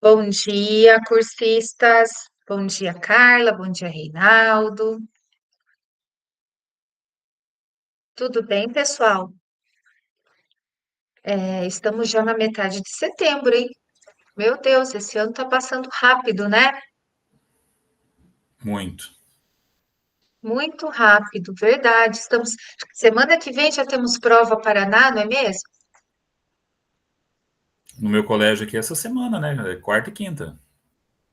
Bom dia, cursistas. Bom dia, Carla. Bom dia, Reinaldo. Tudo bem, pessoal? Estamos já na metade de setembro, hein? Meu Deus, esse ano tá passando rápido, né? Muito. Muito rápido, verdade. Semana que vem já temos prova Paraná, não é mesmo? No meu colégio aqui essa semana, né? É quarta e quinta.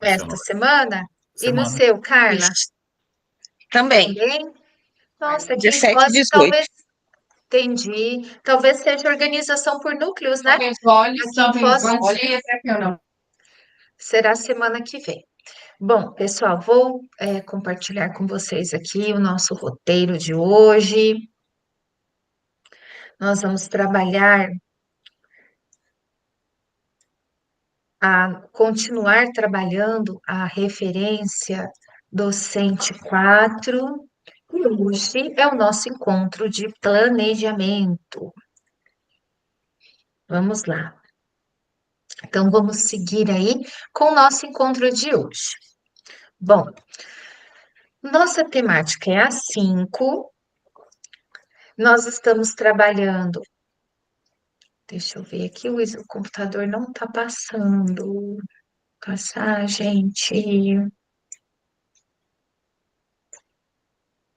Vai ser a Esta nova semana. E no semana. seu, Carla? Isso. Também, Também? Nossa, aqui em 17 e Foz 18. talvez, entendi. Talvez seja organização por núcleos, né? Talvez olhe, Aqui em talvez Foz bom dia para que eu não. será semana que vem. Bom, pessoal, vou compartilhar com vocês aqui o nosso roteiro de hoje. Nós vamos trabalhar continuar trabalhando a referência docente 4 e hoje é o nosso encontro de planejamento. Vamos lá. Então, vamos seguir aí com o nosso encontro de hoje. Bom, nossa temática é a 5. Nós estamos trabalhando. Deixa eu ver aqui, o computador não está passando. Passar, gente.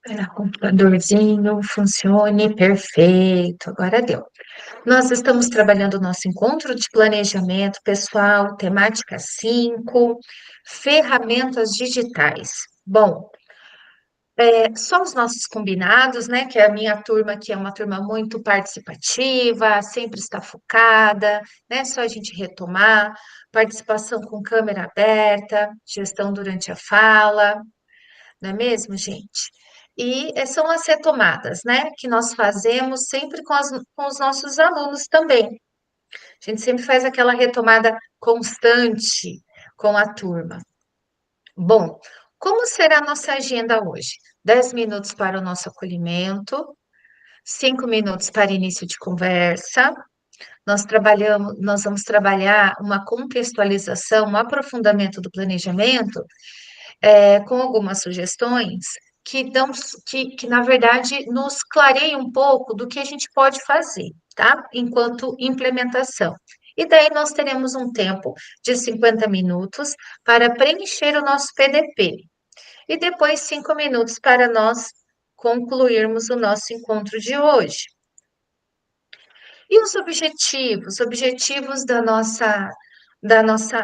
Espera, computadorzinho, funcione, perfeito. Agora deu. Nós estamos trabalhando o nosso encontro de planejamento pessoal, temática 5, ferramentas digitais. Bom, só os nossos combinados, né? Que é a minha turma, que é uma turma muito participativa, sempre está focada, né? Só a gente retomar, participação com câmera aberta, gestão durante a fala, não é mesmo, gente? E são as retomadas, né? Que nós fazemos sempre com os nossos alunos também. A gente sempre faz aquela retomada constante com a turma. Bom, como será a nossa agenda hoje? 10 minutos para o nosso acolhimento, 5 minutos para início de conversa. Nós vamos trabalhar uma contextualização, um aprofundamento do planejamento, com algumas sugestões que, na verdade, nos clareiam um pouco do que a gente pode fazer, tá? Enquanto implementação. E daí nós teremos um tempo de 50 minutos para preencher o nosso PDP. E depois 5 minutos para nós concluirmos o nosso encontro de hoje. E os objetivos da nossa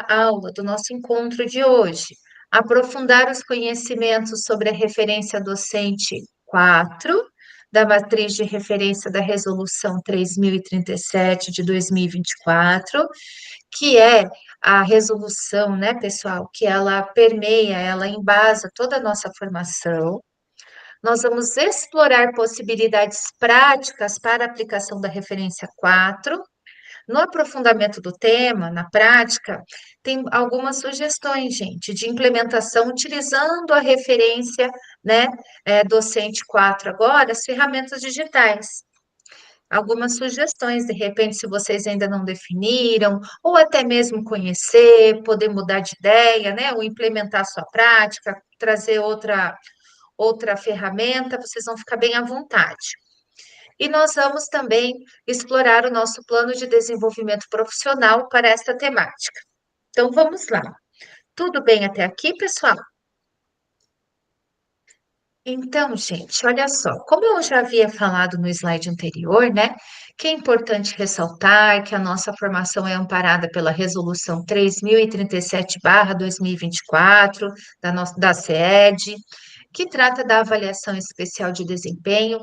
aula, do nosso encontro de hoje. Aprofundar os conhecimentos sobre a referência docente 4 da matriz de referência da Resolução 3037 de 2024, que é a resolução, né, pessoal, que ela permeia, ela embasa toda a nossa formação. Nós vamos explorar possibilidades práticas para a aplicação da referência 4. No aprofundamento do tema, na prática, tem algumas sugestões, gente, de implementação utilizando a referência, né, docente 4 agora, as ferramentas digitais. Algumas sugestões, de repente, se vocês ainda não definiram, ou até mesmo conhecer, poder mudar de ideia, né, ou implementar a sua prática, trazer outra ferramenta, vocês vão ficar bem à vontade. E nós vamos também explorar o nosso plano de desenvolvimento profissional para esta temática. Então, vamos lá. Tudo bem até aqui, pessoal? Então, gente, olha só, como eu já havia falado no slide anterior, né, que é importante ressaltar que a nossa formação é amparada pela Resolução 3037/2024 da CED, que trata da avaliação especial de desempenho,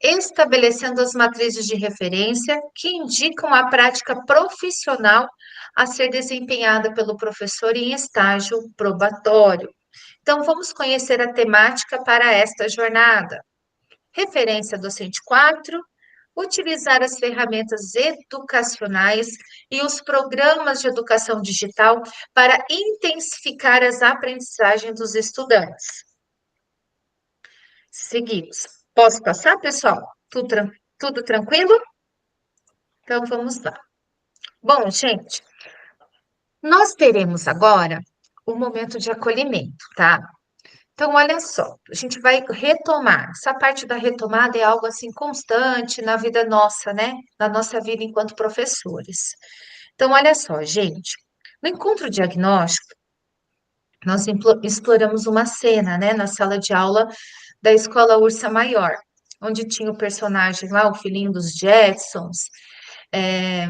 estabelecendo as matrizes de referência que indicam a prática profissional a ser desempenhada pelo professor em estágio probatório. Então, vamos conhecer a temática para esta jornada. Referência docente 4, utilizar as ferramentas educacionais e os programas de educação digital para intensificar as aprendizagens dos estudantes. Seguimos. Posso passar, pessoal? Tudo tranquilo? Então, vamos lá. Bom, gente, Nós teremos agora o momento de acolhimento, tá? Então, olha só, a gente vai retomar. Essa parte da retomada é algo assim constante na vida nossa, né? Na nossa vida enquanto professores. Então, olha só, gente. No encontro diagnóstico, nós exploramos uma cena, né, na sala de aula da Escola Ursa Maior, onde tinha o personagem lá, o filhinho dos Jetsons, é,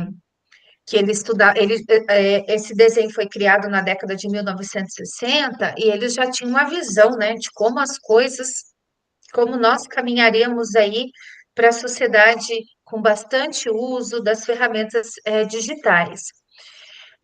que ele estudava, esse desenho foi criado na década de 1960 e eles já tinham uma visão, né, de como as coisas, como nós caminharíamos aí para a sociedade com bastante uso das ferramentas digitais.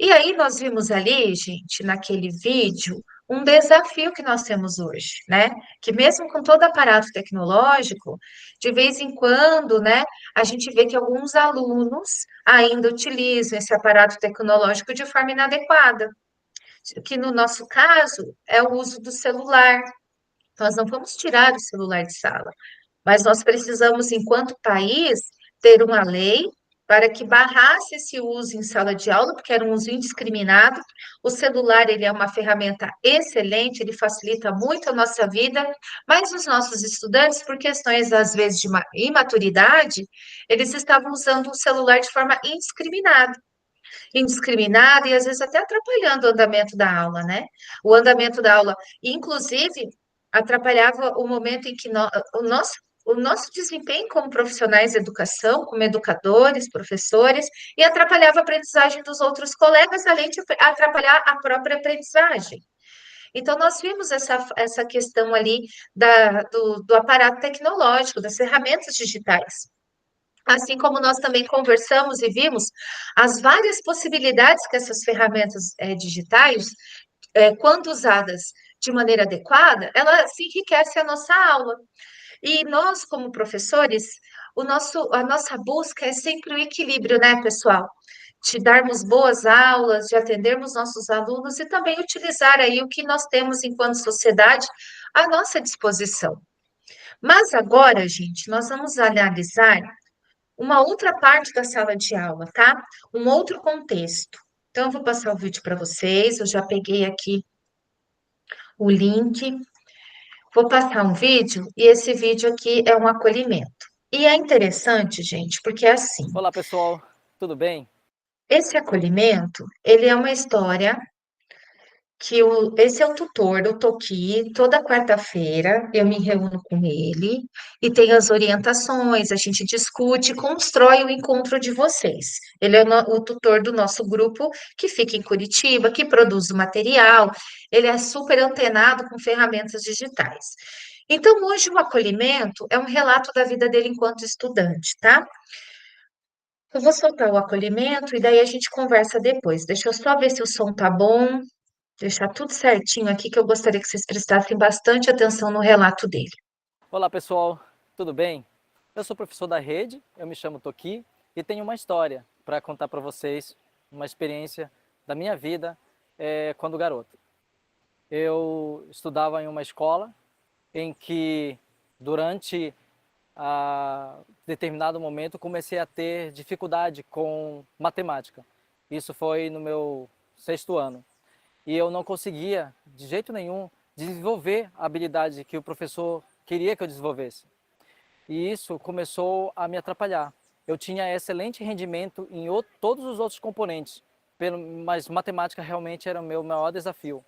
E aí nós vimos ali, gente, naquele vídeo, um desafio que nós temos hoje, né? Que mesmo com todo aparato tecnológico, de vez em quando, né, a gente vê que alguns alunos ainda utilizam esse aparato tecnológico de forma inadequada, que no nosso caso é o uso do celular. Nós não vamos tirar o celular de sala, mas nós precisamos, enquanto país, ter uma lei para que barrasse esse uso em sala de aula, porque era um uso indiscriminado. O celular, ele é uma ferramenta excelente, ele facilita muito a nossa vida, mas os nossos estudantes, por questões, às vezes, de imaturidade, eles estavam usando o celular de forma indiscriminada e às vezes até atrapalhando o andamento da aula, né? O andamento da aula, inclusive, atrapalhava o momento em que o nosso desempenho como profissionais de educação, como educadores, professores, e atrapalhava a aprendizagem dos outros colegas, além de atrapalhar a própria aprendizagem. Então, nós vimos essa questão ali do aparato tecnológico, das ferramentas digitais. Assim como nós também conversamos e vimos as várias possibilidades que essas ferramentas digitais, quando usadas de maneira adequada, elas enriquecem a nossa aula. E nós, como professores, a nossa busca é sempre o equilíbrio, né, pessoal? De darmos boas aulas, de atendermos nossos alunos e também utilizar aí o que nós temos enquanto sociedade à nossa disposição. Mas agora, gente, nós vamos analisar uma outra parte da sala de aula, tá? Um outro contexto. Então, eu vou passar o vídeo para vocês, eu já peguei aqui o link, vou passar um vídeo, e esse vídeo aqui é um acolhimento. E é interessante, gente, porque é assim, Olá, pessoal, tudo bem? esse acolhimento, ele é uma história que esse é o tutor do Toki, toda quarta-feira eu me reúno com ele e tem as orientações, a gente discute, constrói o encontro de vocês. Ele é o tutor do nosso grupo que fica em Curitiba, que produz o material, ele é super antenado com ferramentas digitais. Então, hoje o acolhimento é um relato da vida dele enquanto estudante, tá? Eu vou soltar o acolhimento e daí a gente conversa depois. Deixa eu só ver se o som tá bom. Deixar tudo certinho aqui, que eu gostaria que vocês prestassem bastante atenção no relato dele. Olá, pessoal, tudo bem? Eu sou professor da rede, eu me chamo Toki e tenho uma história para contar para vocês, uma experiência da minha vida quando garoto. Eu estudava em uma escola em que, durante determinado momento, comecei a ter dificuldade com matemática. Isso foi no meu 6º ano. E eu não conseguia, de jeito nenhum, desenvolver a habilidade que o professor queria que eu desenvolvesse. E isso começou a me atrapalhar. Eu tinha excelente rendimento em todos os outros componentes, mas matemática realmente era o meu maior desafio.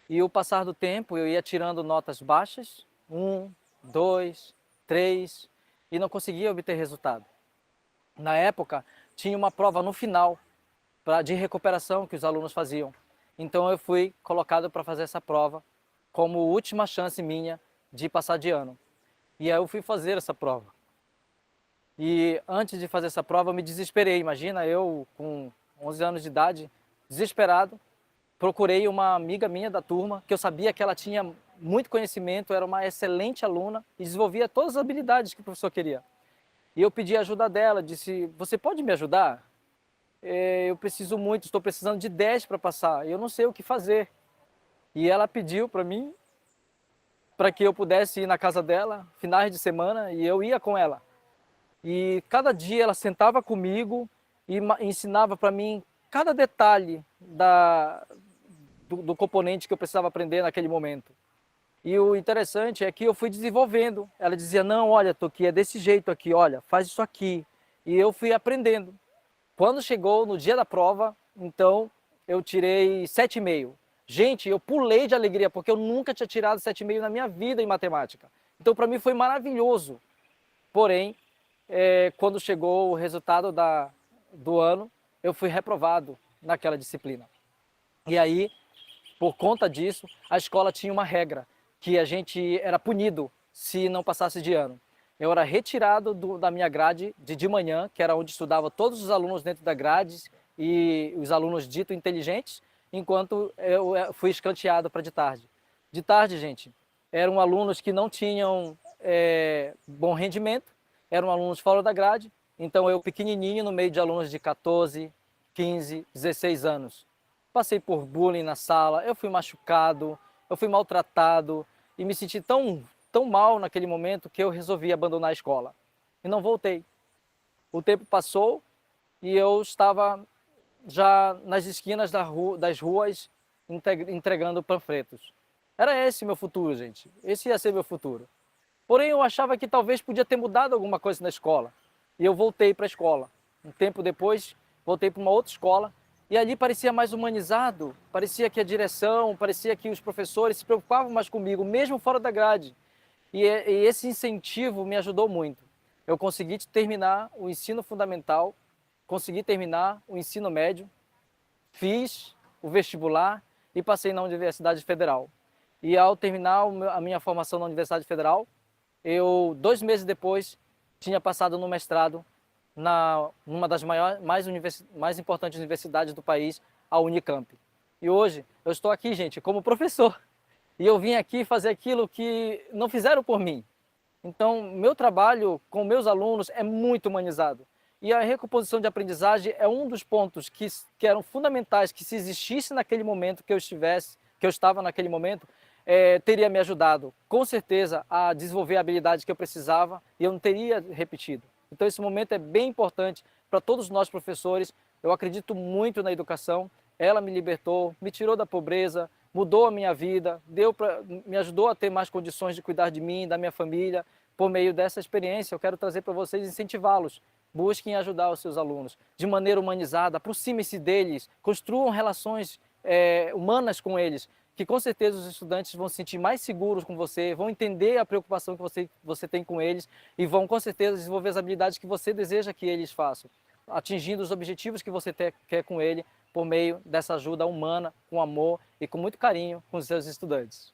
E o passar do tempo, eu ia tirando notas baixas, 1, 2, 3, e não conseguia obter resultado. Na época, tinha uma prova no final de recuperação que os alunos faziam. Então eu fui colocado para fazer essa prova como última chance minha de passar de ano. E aí eu fui fazer essa prova. E antes de fazer essa prova eu me desesperei. Imagina, eu com 11 anos de idade, desesperado, procurei uma amiga minha da turma, que eu sabia que ela tinha muito conhecimento, era uma excelente aluna e desenvolvia todas as habilidades que o professor queria. E eu pedi a ajuda dela, disse, você pode me ajudar? Eu preciso muito, estou precisando de 10 para passar, eu não sei o que fazer. E ela pediu para mim, para que eu pudesse ir na casa dela, finais de semana, e eu ia com ela. E cada dia ela sentava comigo e ensinava para mim cada detalhe do componente que eu precisava aprender naquele momento. E o interessante é que eu fui desenvolvendo. Ela dizia, não, olha, Toki, é desse jeito aqui, olha, faz isso aqui. E eu fui aprendendo. Quando chegou no dia da prova, então eu tirei 7,5. Gente, eu pulei de alegria, porque eu nunca tinha tirado 7,5 na minha vida em matemática. Então, para mim, foi maravilhoso. Porém, quando chegou o resultado do ano, eu fui reprovado naquela disciplina. E aí, por conta disso, a escola tinha uma regra, que a gente era punido se não passasse de ano. Eu era retirado da minha grade de manhã, que era onde estudava todos os alunos dentro da grade e os alunos dito inteligentes, enquanto eu fui escanteado para de tarde. De tarde, gente, eram alunos que não tinham bom rendimento, eram alunos fora da grade, então eu pequenininho no meio de alunos de 14, 15, 16 anos. Passei por bullying na sala, eu fui machucado, eu fui maltratado e me senti tão mal naquele momento que eu resolvi abandonar a escola. E não voltei. O tempo passou e eu estava já nas esquinas das ruas entregando panfletos. Era esse meu futuro, gente. Esse ia ser meu futuro. Porém, eu achava que talvez podia ter mudado alguma coisa na escola. E eu voltei para a escola. Um tempo depois, voltei para uma outra escola. E ali parecia mais humanizado, parecia que a direção, parecia que os professores se preocupavam mais comigo, mesmo fora da grade. E esse incentivo me ajudou muito. Eu consegui terminar o ensino fundamental, consegui terminar o ensino médio, fiz o vestibular e passei na Universidade Federal. E ao terminar a minha formação na Universidade Federal, eu, 2 meses depois, tinha passado no mestrado numa das mais importantes universidades do país, a Unicamp. E hoje eu estou aqui, gente, como professor. E eu vim aqui fazer aquilo que não fizeram por mim. Então, meu trabalho com meus alunos é muito humanizado. E a recomposição de aprendizagem é um dos pontos que eram fundamentais, que se existisse naquele momento que eu estava naquele momento, teria me ajudado, com certeza, a desenvolver a habilidade que eu precisava e eu não teria repetido. Então, esse momento é bem importante para todos nós professores. Eu acredito muito na educação. Ela me libertou, me tirou da pobreza, mudou a minha vida, me ajudou a ter mais condições de cuidar de mim, da minha família. Por meio dessa experiência, eu quero trazer para vocês, incentivá-los. Busquem ajudar os seus alunos de maneira humanizada, aproxime-se deles, construam relações humanas com eles, que com certeza os estudantes vão se sentir mais seguros com você, vão entender a preocupação que você tem com eles e vão com certeza desenvolver as habilidades que você deseja que eles façam, atingindo os objetivos que você quer com ele por meio dessa ajuda humana, com amor e com muito carinho com os seus estudantes.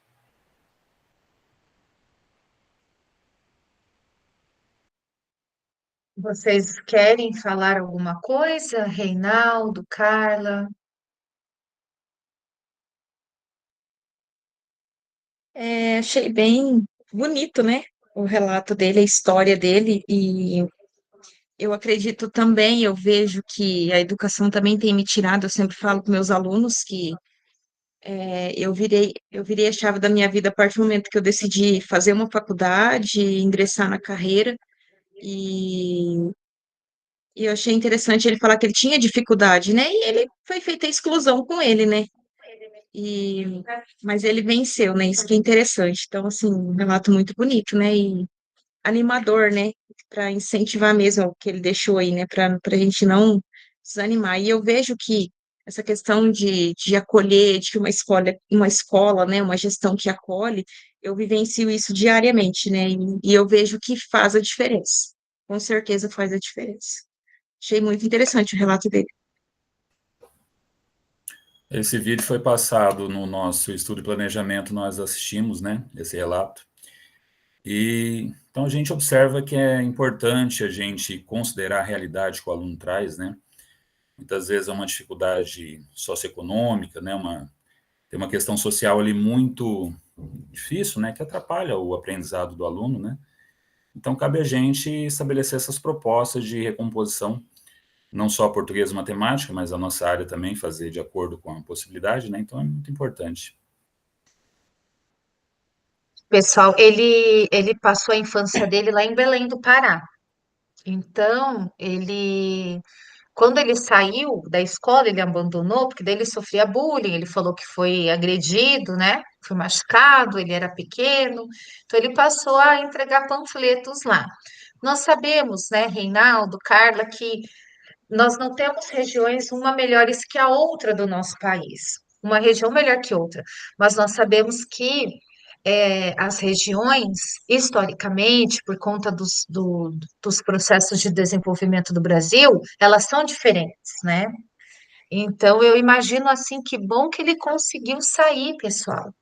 Vocês querem falar alguma coisa? Reinaldo, Carla? Achei bem bonito, né? O relato dele, a história dele, e eu acredito também, eu vejo que a educação também tem me tirado, eu sempre falo com meus alunos que eu virei a chave da minha vida a partir do momento que eu decidi fazer uma faculdade, ingressar na carreira, e, e eu achei interessante ele falar que ele tinha dificuldade, né? E ele foi feita a exclusão com ele, né? E, mas ele venceu, né? Isso que é interessante. Então, assim, um relato muito bonito, né? E animador, né? Para incentivar mesmo o que ele deixou aí, né? Para a gente não desanimar. E eu vejo que essa questão de acolher, de que uma escola, né? Uma gestão que acolhe, eu vivencio isso diariamente, né? E eu vejo que faz a diferença. Com certeza faz a diferença. Achei muito interessante o relato dele. Esse vídeo foi passado no nosso estudo de planejamento, nós assistimos, né, esse relato. E então a gente observa que é importante a gente considerar a realidade que o aluno traz, né? Muitas vezes é uma dificuldade socioeconômica, né? Tem uma questão social ali muito difícil, né? Que atrapalha o aprendizado do aluno, né? Então cabe a gente estabelecer essas propostas de recomposição, não só português e matemática, mas a nossa área também fazer de acordo com a possibilidade, né? Então é muito importante. Pessoal, ele passou a infância dele lá em Belém do Pará. Então, ele Quando ele saiu da escola, ele abandonou, porque daí ele sofria bullying, ele falou que foi agredido, né? Foi machucado, ele era pequeno, então ele passou a entregar panfletos lá. Nós sabemos, né, Reinaldo, Carla, que nós não temos regiões uma melhores que a outra do nosso país, uma região melhor que outra, mas nós sabemos que as regiões, historicamente, por conta dos processos de desenvolvimento do Brasil, elas são diferentes, né? Então, eu imagino assim que bom que ele conseguiu sair, pessoal,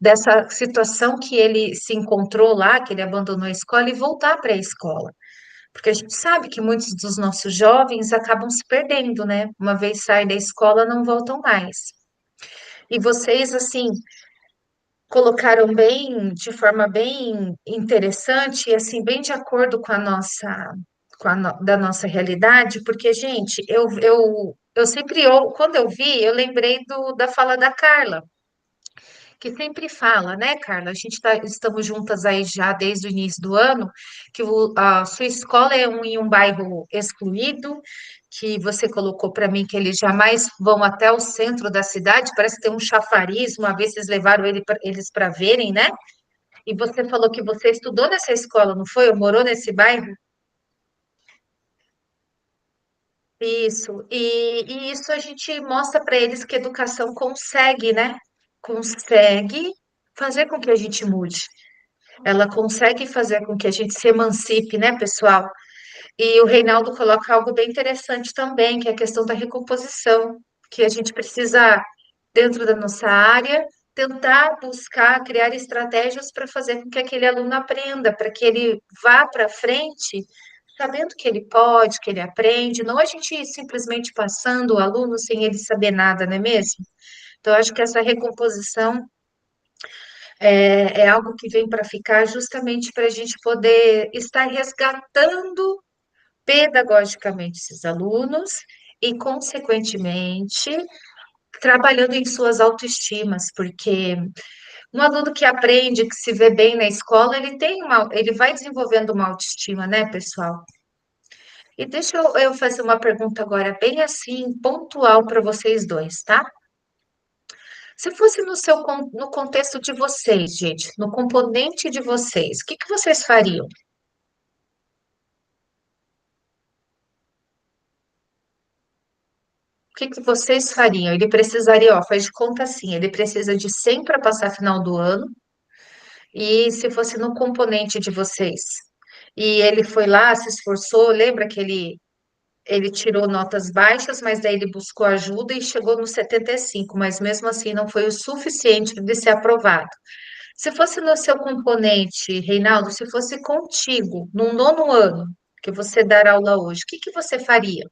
dessa situação que ele se encontrou lá, que ele abandonou a escola e voltar para a escola. Porque a gente sabe que muitos dos nossos jovens acabam se perdendo, né? Uma vez saem da escola, não voltam mais. E vocês, assim, colocaram bem, de forma bem interessante e, assim, bem de acordo com a nossa, da nossa realidade, porque, gente, eu sempre, quando eu vi, eu lembrei da fala da Carla, que sempre fala, né, Carla? A gente estamos juntas aí já desde o início do ano, que a sua escola é em um bairro excluído, que você colocou para mim que eles jamais vão até o centro da cidade, parece que tem um chafariz, uma vez vocês levaram eles para verem, né? E você falou que você estudou nessa escola, não foi? Ou morou nesse bairro? Isso, e isso a gente mostra para eles que a educação consegue, né? Consegue fazer com que a gente mude. Ela consegue fazer com que a gente se emancipe, né, pessoal? E o Reinaldo coloca algo bem interessante também, que é a questão da recomposição, que a gente precisa, dentro da nossa área, tentar buscar, criar estratégias para fazer com que aquele aluno aprenda, para que ele vá para frente sabendo que ele pode, que ele aprende, não a gente simplesmente passando o aluno sem ele saber nada, não é mesmo? Então, eu acho que essa recomposição é algo que vem para ficar justamente para a gente poder estar resgatando pedagogicamente esses alunos e, consequentemente, trabalhando em suas autoestimas, porque um aluno que aprende, que se vê bem na escola, ele vai desenvolvendo uma autoestima, né, pessoal? E deixa eu fazer uma pergunta agora, bem assim, pontual para vocês dois, tá? Se fosse no contexto de vocês, gente, no componente de vocês, o que que vocês fariam? O que que vocês fariam? Ele precisaria, ó, faz de conta assim, ele precisa de 100 para passar final do ano, e se fosse no componente de vocês, e ele foi lá, se esforçou, lembra que ele tirou notas baixas, mas daí ele buscou ajuda e chegou no 75, mas mesmo assim não foi o suficiente para ele ser aprovado. Se fosse no seu componente, Reinaldo, se fosse contigo, no nono ano, que você dar aula hoje, o que que você faria?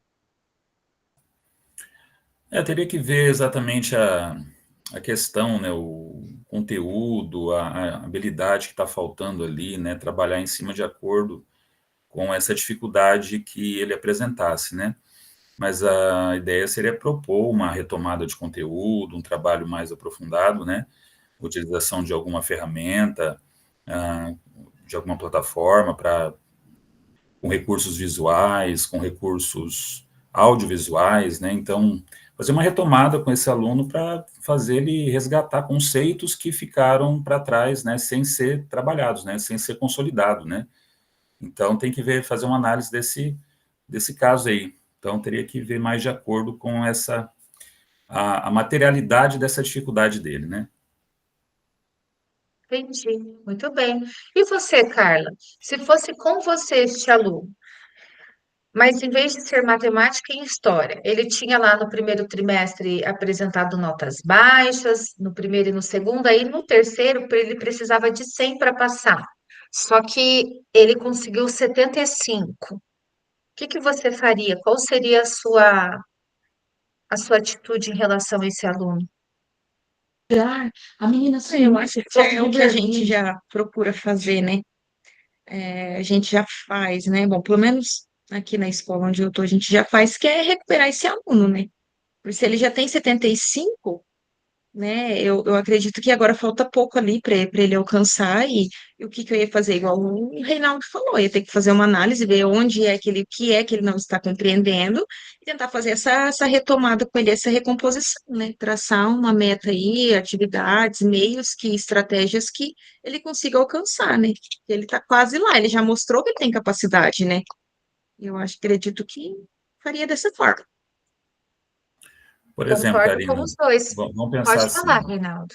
Teria que ver exatamente a questão, né, o conteúdo, a habilidade que está faltando ali, né, trabalhar em cima de acordo com essa dificuldade que ele apresentasse, né? Mas a ideia seria propor uma retomada de conteúdo, um trabalho mais aprofundado, né? Utilização de alguma ferramenta, ah, de alguma plataforma para com recursos visuais, com recursos audiovisuais, né? Então, fazer uma retomada com esse aluno para fazer ele resgatar conceitos que ficaram para trás, né? Sem ser trabalhados, né? Sem ser consolidado, né? Então, tem que ver, fazer uma análise desse caso aí. Então, teria que ver mais de acordo com a materialidade dessa dificuldade dele, né? Entendi, muito bem. E você, Carla? Se fosse com você este aluno, mas em vez de ser matemática e história, ele tinha lá no primeiro trimestre apresentado notas baixas, no primeiro e no segundo, aí no terceiro ele precisava de 100 para passar. Só que ele conseguiu 75. O que que você faria? Qual seria a sua atitude em relação a esse aluno? A menina, sim, eu acho que é o que a gente já procura fazer, né? A gente já faz, né? Bom, pelo menos aqui na escola onde eu tô, a gente já faz, que é recuperar esse aluno, né? Porque se ele já tem 75, né? Eu acredito que agora falta pouco ali para ele alcançar, e o que, que eu ia fazer? Igual o Reinaldo falou, eu ia ter que fazer uma análise, ver onde é que ele, o que é que ele não está compreendendo, e tentar fazer essa retomada com ele, essa recomposição, né? Traçar uma meta aí, atividades, meios, estratégias que ele consiga alcançar, né? Ele está quase lá, ele já mostrou que tem capacidade, né? Eu acredito que faria dessa forma. Por exemplo, Concordo com Karina, os dois. vamos pensar Pode falar, assim, Reinaldo.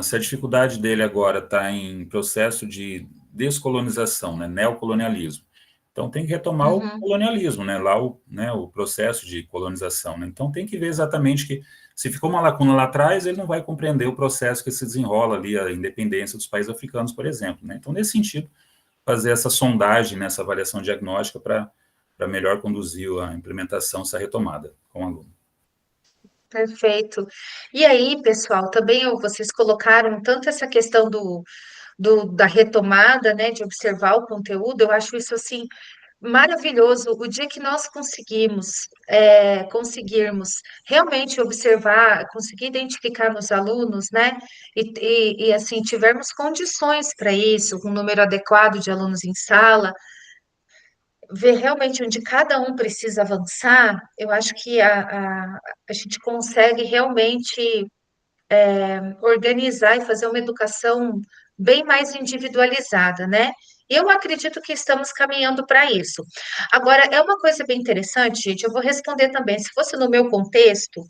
se a dificuldade dele agora está em processo de descolonização, né, neocolonialismo, então tem que retomar o Uhum. colonialismo, né, lá o processo de colonização, né, então tem que ver exatamente que se ficou uma lacuna lá atrás, ele não vai compreender o processo que se desenrola ali, a independência dos países africanos, por exemplo, né, então nesse sentido, fazer essa sondagem, né, essa avaliação diagnóstica para melhor conduzir a implementação, essa retomada com o aluno. Perfeito. E aí, pessoal, também vocês colocaram tanto essa questão da retomada, né, de observar o conteúdo, eu acho isso assim maravilhoso. O dia que nós conseguirmos realmente observar, conseguir identificar nos alunos, né, e assim tivermos condições para isso, com um número adequado de alunos em sala, ver realmente onde cada um precisa avançar, eu acho que a gente consegue realmente organizar e fazer uma educação bem mais individualizada, né? Eu acredito que estamos caminhando para isso. Agora, é uma coisa bem interessante, gente, eu vou responder também. Se fosse no meu contexto,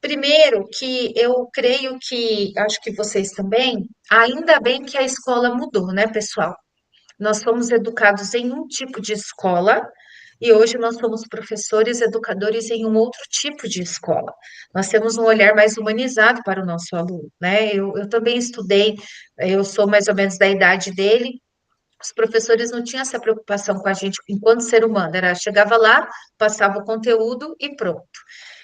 primeiro que eu creio que, acho que vocês também, ainda bem que a escola mudou, né, pessoal? Nós fomos educados em um tipo de escola e hoje nós somos professores educadores em um outro tipo de escola. Nós temos um olhar mais humanizado para o nosso aluno, né? Eu também estudei, eu sou mais ou menos da idade dele. Os professores não tinham essa preocupação com a gente enquanto ser humano, era chegava lá, passava o conteúdo e pronto.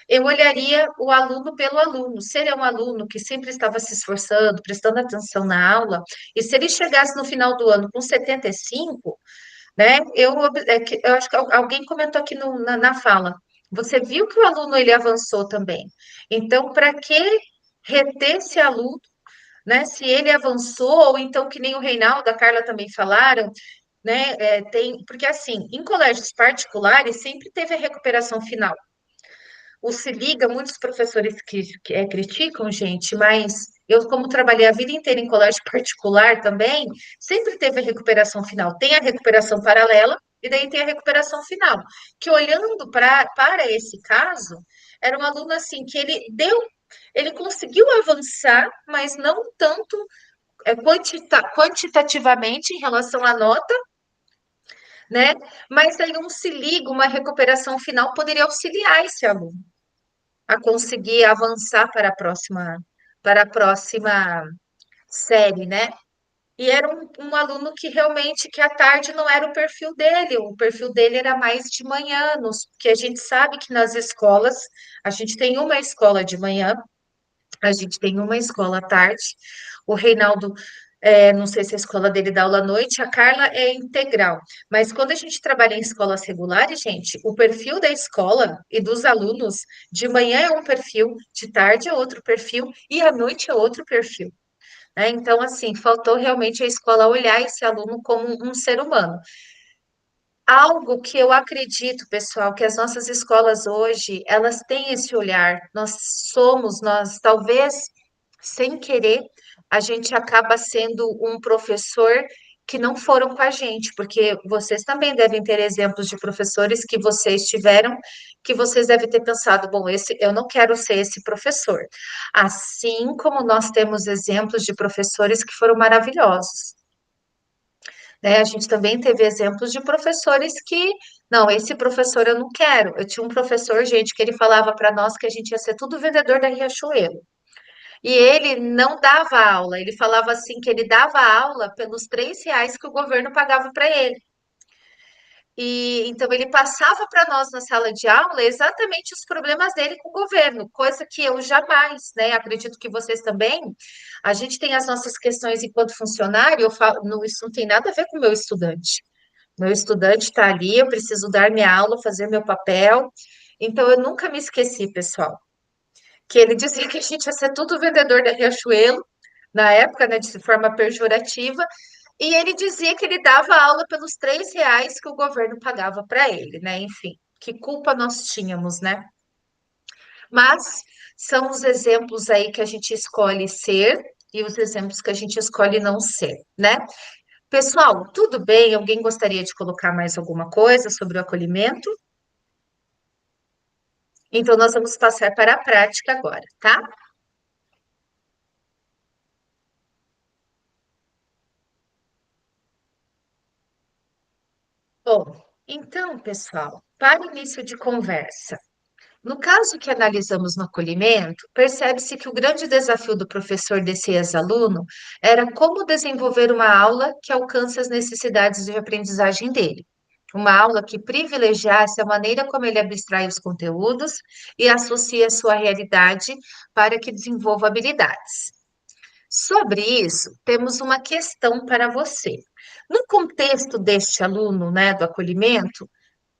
Eu olharia o aluno pelo aluno. Se ele é um aluno que sempre estava se esforçando, prestando atenção na aula, e se ele chegasse no final do ano com 75, né? Eu acho que alguém comentou aqui na fala. Você viu que o aluno ele avançou também. Então, para que reter esse aluno, né? Se ele avançou, ou então que nem o Reinaldo, a Carla também falaram, né? Porque assim, em colégios particulares sempre teve a recuperação final. O Se Liga, muitos professores que criticam, gente, mas eu, como trabalhei a vida inteira em colégio particular também, sempre teve a recuperação final. Tem a recuperação paralela e daí tem a recuperação final. Que olhando para esse caso, era um aluno assim que ele conseguiu avançar, mas não tanto quantitativamente em relação à nota, né? Mas aí um Se Liga, uma recuperação final poderia auxiliar esse aluno a conseguir avançar para a próxima série, né? E era um aluno que realmente que à tarde não era o perfil dele era mais de manhã, porque a gente sabe que nas escolas, a gente tem uma escola de manhã, a gente tem uma escola à tarde, o Reinaldo, não sei se a escola dele dá aula à noite, a Carla é integral. Mas quando a gente trabalha em escolas regulares, gente, o perfil da escola e dos alunos, de manhã é um perfil, de tarde é outro perfil e à noite é outro perfil. Né? Então, assim, faltou realmente a escola olhar esse aluno como um ser humano. Algo que eu acredito, pessoal, que as nossas escolas hoje, elas têm esse olhar. Nós talvez, sem querer, a gente acaba sendo um professor que não foram com a gente, porque vocês também devem ter exemplos de professores que vocês tiveram, que vocês devem ter pensado, bom, eu não quero ser esse professor. Assim como nós temos exemplos de professores que foram maravilhosos, né? A gente também teve exemplos de professores que, não, esse professor eu não quero. Eu tinha um professor, gente, que ele falava para nós que a gente ia ser tudo vendedor da Riachuelo. E ele não dava aula, ele falava assim que ele dava aula pelos R$ 3 que o governo pagava para ele. E então ele passava para nós na sala de aula exatamente os problemas dele com o governo, coisa que eu jamais, né? Acredito que vocês também. A gente tem as nossas questões enquanto funcionário, eu falo, não, isso não tem nada a ver com o meu estudante. Meu estudante está ali, eu preciso dar minha aula, fazer meu papel. Então, eu nunca me esqueci, pessoal. que ele dizia que a gente ia ser tudo vendedor da Riachuelo, na época, né, de forma pejorativa, e ele dizia que ele dava aula pelos R$ 3 que o governo pagava para ele, né? Enfim, que culpa nós tínhamos, né? Mas são os exemplos aí que a gente escolhe ser e os exemplos que a gente escolhe não ser, né? Pessoal, tudo bem? Alguém gostaria de colocar mais alguma coisa sobre o acolhimento? Então, nós vamos passar para a prática agora, tá? Bom, então, pessoal, para início de conversa, no caso que analisamos no acolhimento, percebe-se que o grande desafio do professor desse ex-aluno era como desenvolver uma aula que alcance as necessidades de aprendizagem dele. Uma aula que privilegiasse a maneira como ele abstrai os conteúdos e associa a sua realidade para que desenvolva habilidades. Sobre isso, temos uma questão para você. No contexto deste aluno, né, do acolhimento,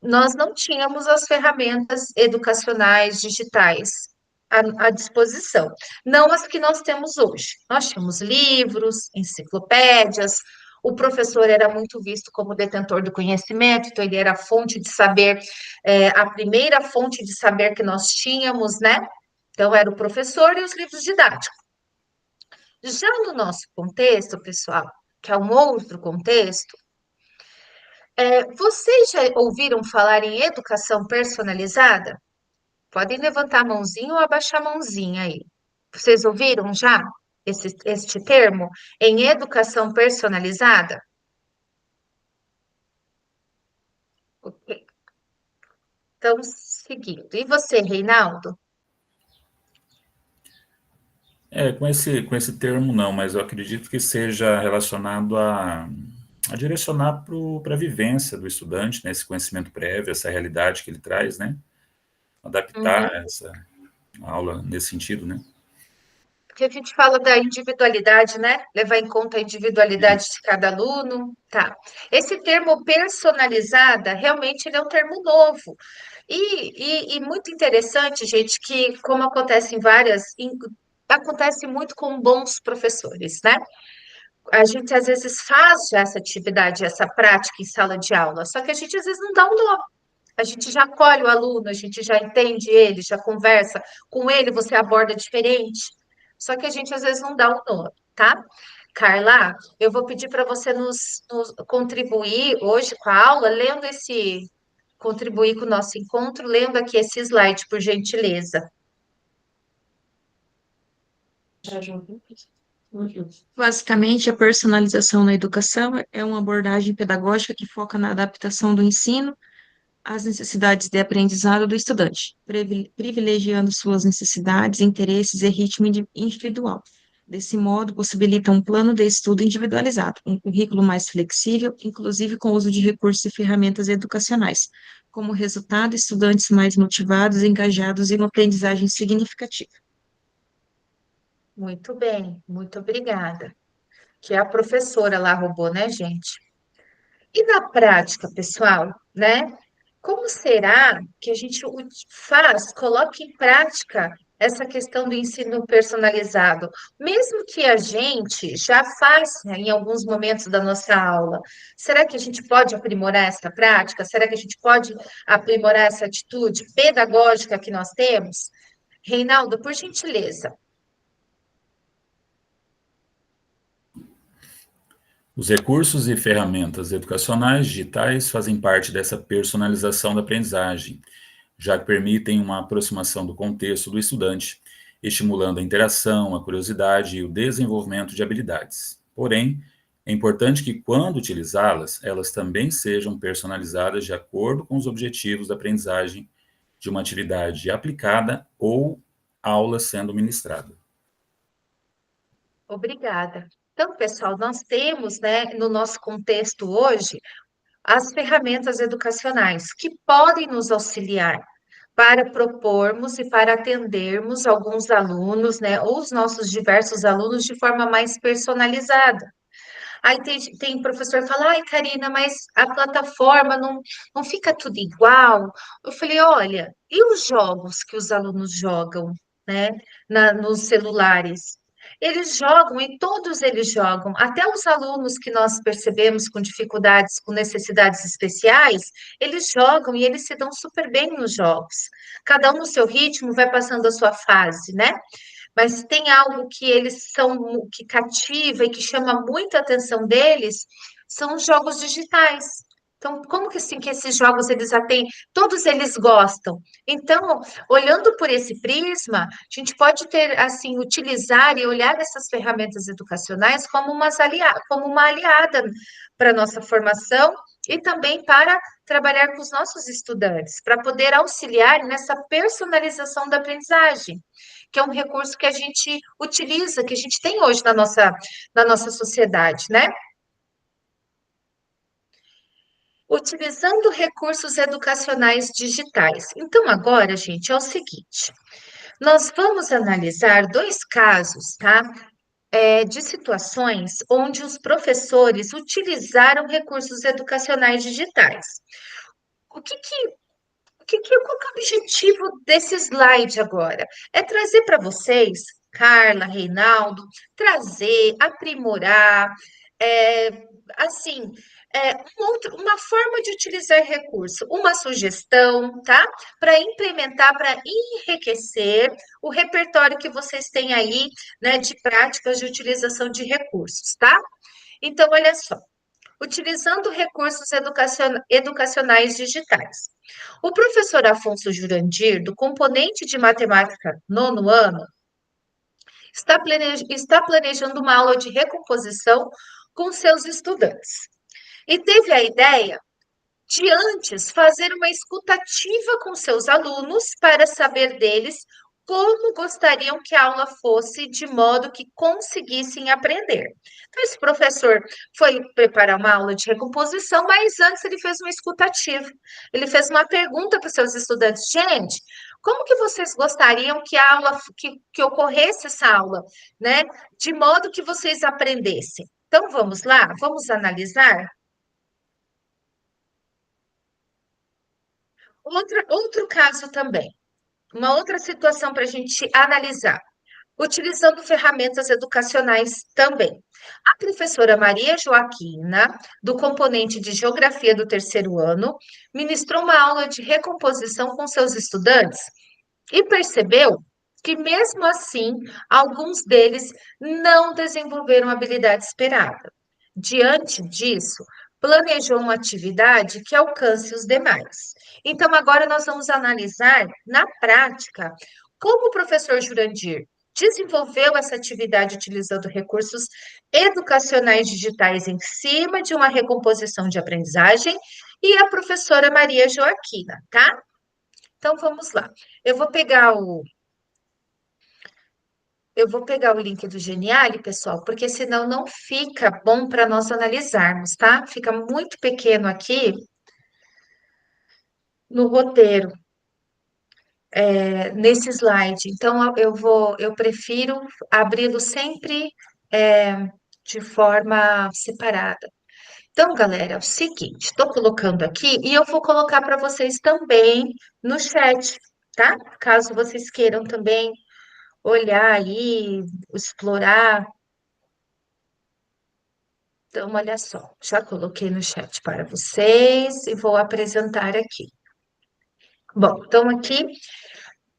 nós não tínhamos as ferramentas educacionais digitais à disposição, não as que nós temos hoje. Nós tínhamos livros, enciclopédias, o professor era muito visto como detentor do conhecimento, então ele era a fonte de saber, a primeira fonte de saber que nós tínhamos, né? Então, era o professor e os livros didáticos. Já no nosso contexto, pessoal, que é um outro contexto, vocês já ouviram falar em educação personalizada? Podem levantar a mãozinha ou abaixar a mãozinha aí. Vocês ouviram já este termo em educação personalizada? Ok. Então, seguindo. E você, Reinaldo? Com esse termo não, mas eu acredito que seja relacionado a direcionar para a vivência do estudante, né, esse conhecimento prévio, essa realidade que ele traz, né, adaptar Uhum. essa aula nesse sentido, né. Porque a gente fala da individualidade, né? Levar em conta a individualidade de cada aluno. Tá. Esse termo personalizada, realmente ele é um termo novo. E muito interessante, gente, que como acontece em acontece muito com bons professores, né? A gente às vezes faz já essa atividade, essa prática em sala de aula, só que a gente às vezes não dá um nome. A gente já acolhe o aluno, a gente já entende ele, já conversa com ele, você aborda diferente. Só que a gente às vezes não dá um nome, tá? Carla, eu vou pedir para você nos contribuir hoje com a aula, contribuir com o nosso encontro, lendo aqui esse slide, por gentileza. Basicamente, a personalização na educação é uma abordagem pedagógica que foca na adaptação do ensino às necessidades de aprendizado do estudante, privilegiando suas necessidades, interesses e ritmo individual. Desse modo, possibilita um plano de estudo individualizado, um currículo mais flexível, inclusive com o uso de recursos e ferramentas educacionais. Como resultado, estudantes mais motivados, engajados e uma aprendizagem significativa. Muito bem, muito obrigada. Que a professora lá roubou, né, gente? E na prática, pessoal, né? Como será que a gente coloque em prática essa questão do ensino personalizado? Mesmo que a gente já faça em alguns momentos da nossa aula, será que a gente pode aprimorar essa prática? Será que a gente pode aprimorar essa atitude pedagógica que nós temos? Reinaldo, por gentileza. Os recursos e ferramentas educacionais digitais fazem parte dessa personalização da aprendizagem, já que permitem uma aproximação do contexto do estudante, estimulando a interação, a curiosidade e o desenvolvimento de habilidades. Porém, é importante que, quando utilizá-las, elas também sejam personalizadas de acordo com os objetivos da aprendizagem de uma atividade aplicada ou aula sendo ministrada. Obrigada. Então, pessoal, nós temos, né, no nosso contexto hoje, as ferramentas educacionais que podem nos auxiliar para propormos e para atendermos alguns alunos, né, ou os nossos diversos alunos de forma mais personalizada. Aí tem professor que fala, ai, Karina, mas a plataforma não fica tudo igual. Eu falei, olha, e os jogos que os alunos jogam? né, nos celulares. Eles jogam e todos eles jogam, até os alunos que nós percebemos com dificuldades, com necessidades especiais, eles jogam e eles se dão super bem nos jogos. Cada um no seu ritmo vai passando a sua fase, né? Mas tem algo que eles são, que cativa e que chama muita atenção deles, são os jogos digitais. Então, como que assim que esses jogos eles atendem? Todos eles gostam. Então, olhando por esse prisma, a gente pode ter assim utilizar e olhar essas ferramentas educacionais como uma aliada para a nossa formação e também para trabalhar com os nossos estudantes, para poder auxiliar nessa personalização da aprendizagem, que é um recurso que a gente utiliza, que a gente tem hoje na nossa sociedade, né? Utilizando recursos educacionais digitais. Então, agora, gente, é o seguinte: nós vamos analisar dois casos, tá? De situações onde os professores utilizaram recursos educacionais digitais. O que que qual que é o objetivo desse slide agora? É trazer para vocês, Carla, Reinaldo, trazer, aprimorar, é, assim, uma forma de utilizar recurso, uma sugestão, tá? Para implementar, para enriquecer o repertório que vocês têm aí, né, de práticas de utilização de recursos, tá? Então, olha só. Utilizando recursos educacionais digitais. O professor Afonso Jurandir, do componente de matemática nono ano, está planejando uma aula de recomposição com seus estudantes. E teve a ideia de antes fazer uma escutativa com seus alunos para saber deles como gostariam que a aula fosse, de modo que conseguissem aprender. Então, esse professor foi preparar uma aula de recomposição, mas antes ele fez uma escutativa. Ele fez uma pergunta para os seus estudantes: gente, como que vocês gostariam que a aula, que ocorresse essa aula, né? De modo que vocês aprendessem. Então, vamos lá, vamos analisar. Outro caso também, uma outra situação para a gente analisar, utilizando ferramentas educacionais também. A professora Maria Joaquina, do componente de Geografia do terceiro ano, ministrou uma aula de recomposição com seus estudantes e percebeu que, mesmo assim, alguns deles não desenvolveram a habilidade esperada. Diante disso, planejou uma atividade que alcance os demais. Então, agora nós vamos analisar, na prática, como o professor Jurandir desenvolveu essa atividade utilizando recursos educacionais digitais em cima de uma recomposição de aprendizagem e a professora Maria Joaquina, tá? Então, vamos lá. Eu vou pegar o link do Geniali, pessoal, porque senão não fica bom para nós analisarmos, tá? Fica muito pequeno aqui no roteiro, nesse slide. Então, eu prefiro abri-lo sempre de forma separada. Então, galera, é o seguinte, estou colocando aqui e eu vou colocar para vocês também no chat, tá? Caso vocês queiram também olhar aí, explorar. Então, olha só, já coloquei no chat para vocês e vou apresentar aqui. Bom, então aqui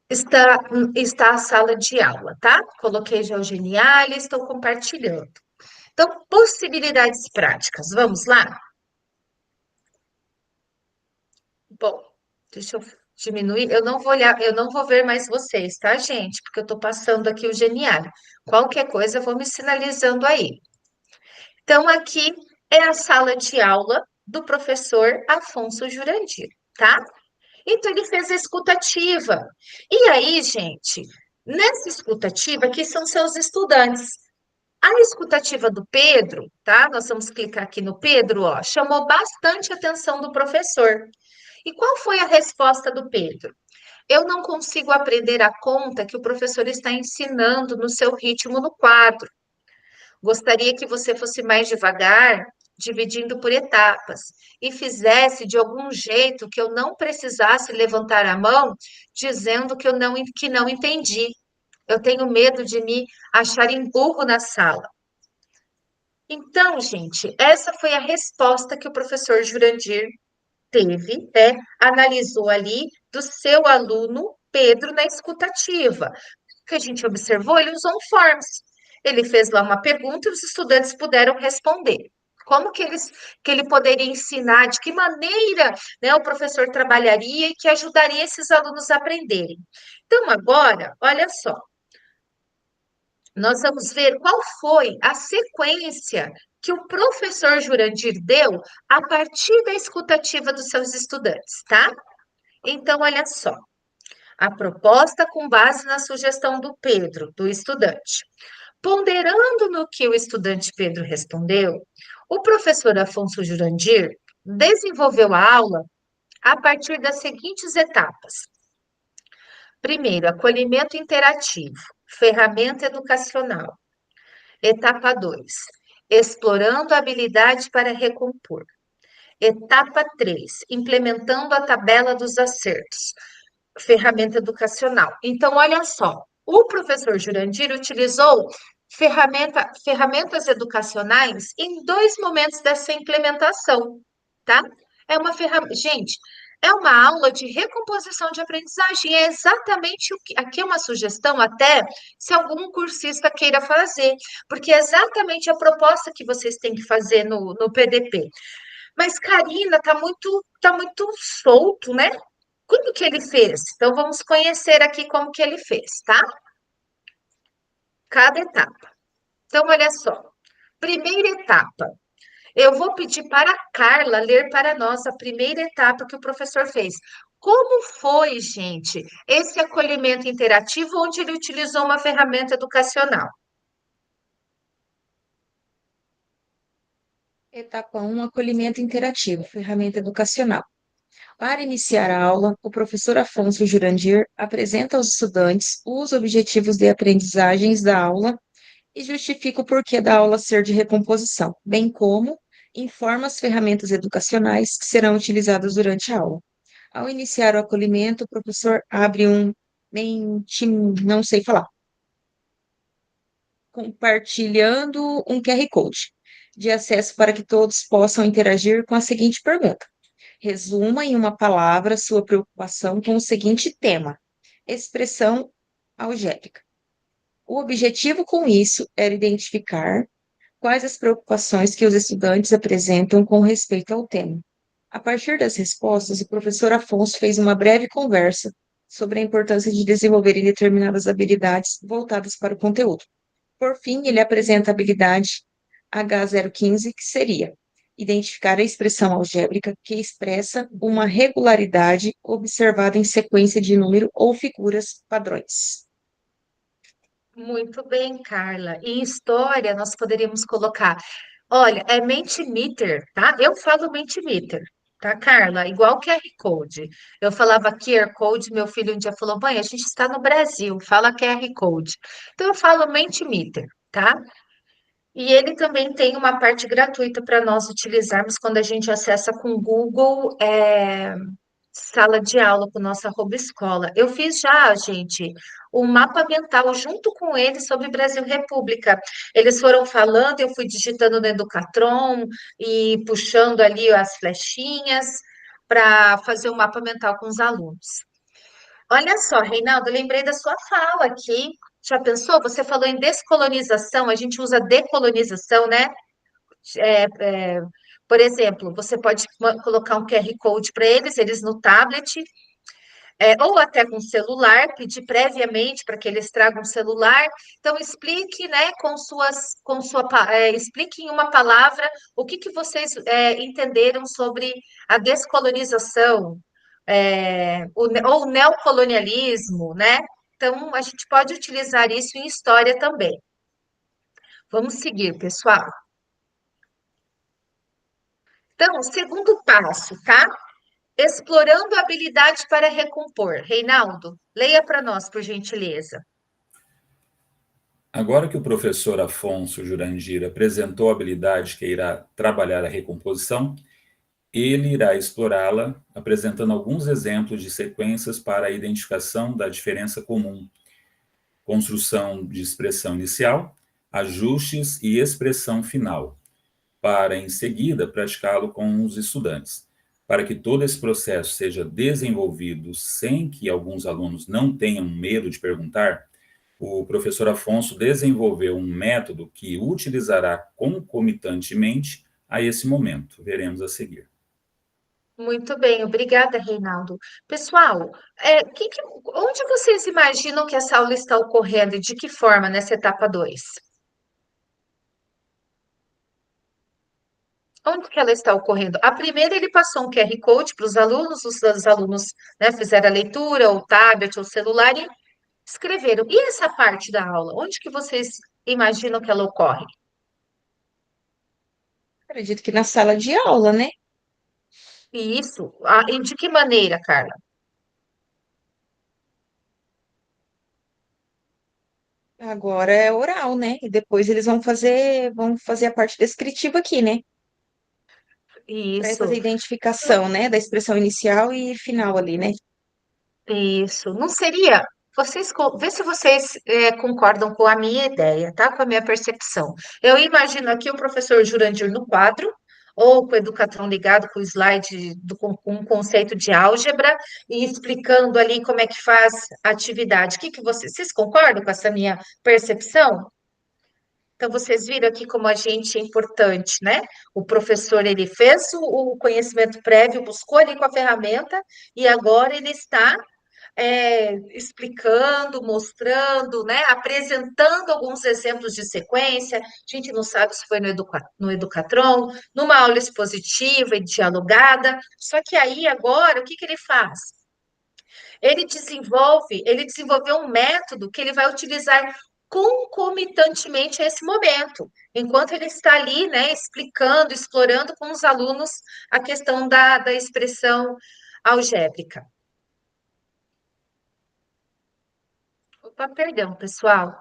está a sala de aula, tá? Coloquei já o Genial e estou compartilhando. Então, possibilidades práticas, vamos lá? Bom, deixa eu diminuir. Eu não vou olhar, eu não vou ver mais vocês, tá, gente? Porque eu estou passando aqui o Genial. Qualquer coisa, eu vou me sinalizando aí. Então, aqui é a sala de aula do professor Afonso Jurandir, tá? Então, ele fez a escutativa. E aí, gente, nessa escutativa, aqui são seus estudantes. A escutativa do Pedro, tá? Nós vamos clicar aqui no Pedro, ó, chamou bastante a atenção do professor. E qual foi a resposta do Pedro? Eu não consigo aprender a conta que o professor está ensinando no seu ritmo no quadro. Gostaria que você fosse mais devagar, dividindo por etapas, e fizesse de algum jeito que eu não precisasse levantar a mão, dizendo que não entendi. Eu tenho medo de me acharem burro na sala. Então, gente, essa foi a resposta que o professor Jurandir teve, né? Analisou ali do seu aluno Pedro na escutativa. O que a gente observou, ele usou um forms. Ele fez lá uma pergunta e os estudantes puderam responder. Como que ele poderia ensinar, de que maneira, né, o professor trabalharia e que ajudaria esses alunos a aprenderem. Então, agora, olha só, nós vamos ver qual foi a sequência que o professor Jurandir deu a partir da escutativa dos seus estudantes, tá? Então, olha só, a proposta com base na sugestão do Pedro, do estudante. Ponderando no que o estudante Pedro respondeu, o professor Afonso Jurandir desenvolveu a aula a partir das seguintes etapas. Primeiro, acolhimento interativo, ferramenta educacional. Etapa 2, explorando a habilidade para recompor. Etapa 3, implementando a tabela dos acertos, ferramenta educacional. Então, olha só, o professor Jurandir utilizou ferramentas educacionais em 2 momentos dessa implementação, tá? É uma ferramenta, gente, é uma aula de recomposição de aprendizagem, é exatamente o que, aqui é uma sugestão até, se algum cursista queira fazer, porque é exatamente a proposta que vocês têm que fazer no PDP. Mas, Karina, tá muito solto, né? Como que ele fez? Então, vamos conhecer aqui como que ele fez, tá? Cada etapa. Então, olha só. Primeira etapa. Eu vou pedir para a Carla ler para nós a primeira etapa que o professor fez. Como foi, gente, esse acolhimento interativo onde ele utilizou uma ferramenta educacional? Etapa 1, acolhimento interativo, ferramenta educacional. Para iniciar a aula, o professor Afonso Jurandir apresenta aos estudantes os objetivos de aprendizagens da aula e justifica o porquê da aula ser de recomposição, bem como informa as ferramentas educacionais que serão utilizadas durante a aula. Ao iniciar o acolhimento, o professor abre não sei falar, compartilhando um QR Code de acesso para que todos possam interagir com a seguinte pergunta: resuma em uma palavra sua preocupação com o seguinte tema: expressão algébrica. O objetivo com isso era identificar quais as preocupações que os estudantes apresentam com respeito ao tema. A partir das respostas, o professor Afonso fez uma breve conversa sobre a importância de desenvolverem determinadas habilidades voltadas para o conteúdo. Por fim, ele apresenta a habilidade H015, que seria identificar a expressão algébrica que expressa uma regularidade observada em sequência de número ou figuras padrões. Muito bem, Carla. Em história, nós poderíamos colocar, olha, é Mentimeter, tá? Eu falo Mentimeter, tá, Carla? Igual QR Code. Eu falava QR Code, meu filho um dia falou, mãe, a gente está no Brasil, fala QR Code. Então, eu falo Mentimeter, tá? E ele também tem uma parte gratuita para nós utilizarmos quando a gente acessa com o Google, sala de aula com nossa arroba escola. Eu fiz já, gente, um mapa mental junto com eles sobre Brasil República. Eles foram falando, eu fui digitando no Educatron e puxando ali as flechinhas para fazer um mapa mental com os alunos. Olha só, Reinaldo, eu lembrei da sua fala aqui. Já pensou? Você falou em descolonização, a gente usa decolonização, né? É, é, por exemplo, você pode colocar um QR Code para eles, eles no tablet, ou até com celular, pedir previamente para que eles tragam um celular. Então, explique, né, explique em uma palavra o que vocês entenderam sobre a descolonização, ou o neocolonialismo, né? Então, a gente pode utilizar isso em história também. Vamos seguir, pessoal. Então, segundo passo, tá? Explorando a habilidade para recompor. Reinaldo, leia para nós, por gentileza. Agora que o professor Afonso Jurandir apresentou a habilidade que irá trabalhar a recomposição, ele irá explorá-la, apresentando alguns exemplos de sequências para a identificação da diferença comum, construção de expressão inicial, ajustes e expressão final, para, em seguida, praticá-lo com os estudantes. Para que todo esse processo seja desenvolvido sem que alguns alunos não tenham medo de perguntar, o professor Afonso desenvolveu um método que utilizará concomitantemente a esse momento. Veremos a seguir. Muito bem, obrigada, Reinaldo. Pessoal, onde vocês imaginam que essa aula está ocorrendo e de que forma nessa etapa 2? Onde que ela está ocorrendo? A primeira, ele passou um QR Code para os alunos, né, fizeram a leitura, ou tablet, ou celular, e escreveram. E essa parte da aula, onde que vocês imaginam que ela ocorre? Acredito que na sala de aula, né? E isso, e de que maneira, Carla? Agora é oral, né? E depois eles vão fazer a parte descritiva aqui, né? Para fazer Isso. a identificação, né? Da expressão inicial e final ali, né? Isso, não seria. Vê se vocês concordam com a minha ideia, tá? Com a minha percepção. Eu imagino aqui o professor Jurandir no quadro, ou com o Educatron ligado com o slide com um conceito de álgebra e explicando ali como é que faz a atividade. O que que vocês concordam com essa minha percepção? Então, vocês viram aqui como a gente é importante, né? O professor, ele fez o conhecimento prévio, buscou ali com a ferramenta, e agora ele está explicando, mostrando, né, apresentando alguns exemplos de sequência. A gente não sabe se foi no Educatron, numa aula expositiva e dialogada. Só que aí, agora, o que que ele faz? Ele desenvolveu um método que ele vai utilizar concomitantemente a esse momento, enquanto ele está ali, né, explicando, explorando com os alunos a questão da expressão algébrica. Opa, perdão, pessoal.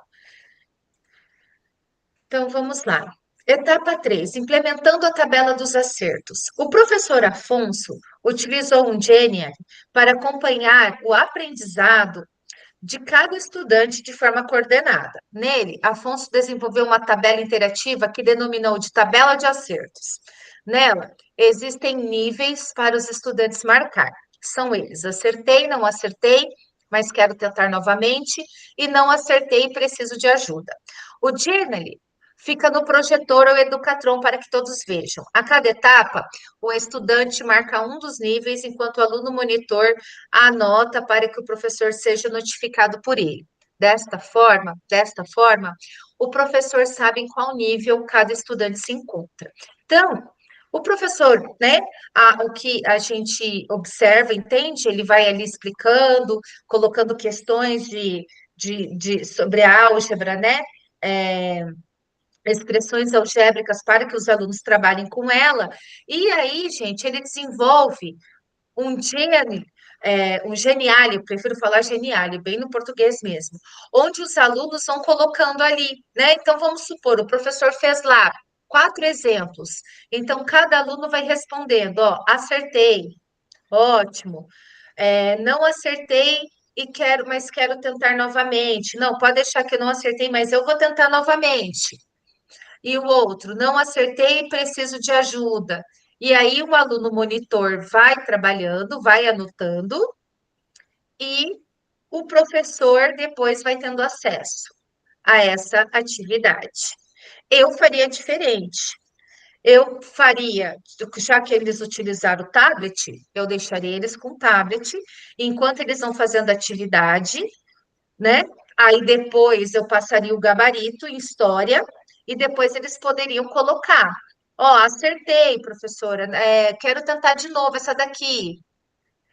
Então, vamos lá. Etapa 3, implementando a tabela dos acertos. O professor Afonso utilizou um Genial para acompanhar o aprendizado de cada estudante de forma coordenada. Nele, Afonso desenvolveu uma tabela interativa que denominou de tabela de acertos. Nela, existem níveis para os estudantes marcar. São eles: acertei, não acertei, mas quero tentar novamente, e não acertei e preciso de ajuda. O Journaly fica no projetor ou Educatron para que todos vejam. A cada etapa, o estudante marca um dos níveis, enquanto o aluno monitor anota para que o professor seja notificado por ele. Desta forma, o professor sabe em qual nível cada estudante se encontra. Então, o professor, né, o que a gente observa, entende, ele vai ali explicando, colocando questões sobre a álgebra, né, expressões algébricas para que os alunos trabalhem com ela, e aí, gente, ele desenvolve um geniale, eu prefiro falar geniale, bem no português mesmo, onde os alunos vão colocando ali, né? Então, vamos supor, o professor fez lá 4 exemplos, então cada aluno vai respondendo, ó, acertei, ótimo, não acertei mas quero tentar novamente. Não, pode deixar que eu não acertei, mas eu vou tentar novamente. E o outro, não acertei e preciso de ajuda. E aí o aluno monitor vai trabalhando, vai anotando, e o professor depois vai tendo acesso a essa atividade. Eu faria diferente. Eu faria, já que eles utilizaram o tablet, eu deixaria eles com o tablet, enquanto eles vão fazendo atividade, né? Aí depois eu passaria o gabarito em história e depois eles poderiam colocar. Ó, acertei, professora. Quero tentar de novo essa daqui.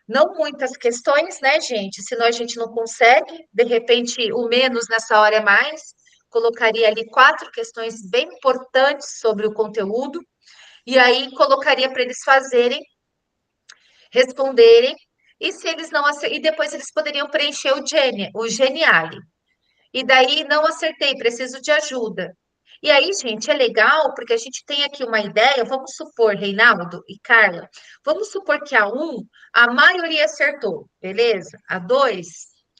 Não muitas questões, né, gente? Senão a gente não consegue. De repente, o menos nessa hora é mais. Colocaria ali 4 questões bem importantes sobre o conteúdo. E aí colocaria para eles fazerem, responderem. E se eles não e depois eles poderiam preencher o Geniale. E daí não acertei, preciso de ajuda. E aí, gente, é legal porque a gente tem aqui uma ideia. Vamos supor, Reinaldo e Carla, vamos supor que a maioria acertou, beleza? A 2,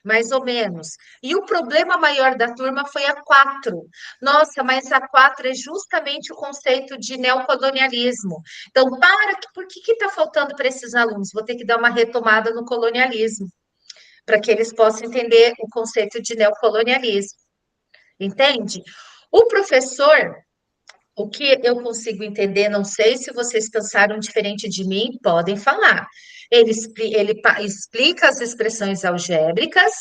mais ou menos. E o problema maior da turma foi a 4. Nossa, mas a 4 é justamente o conceito de neocolonialismo. Então, por que está faltando para esses alunos? Vou ter que dar uma retomada no colonialismo, para que eles possam entender o conceito de neocolonialismo. Entende? O professor, o que eu consigo entender, não sei se vocês pensaram diferente de mim, podem falar. Ele explica as expressões algébricas,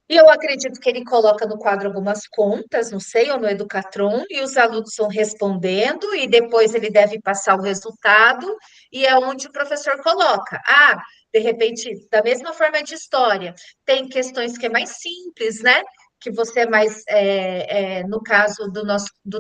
e eu acredito que ele coloca no quadro algumas contas, não sei, ou no Educatron, e os alunos vão respondendo, e depois ele deve passar o resultado, e é onde o professor coloca. Ah, de repente, da mesma forma de história, tem questões que é mais simples, né? Que você é mais, no caso do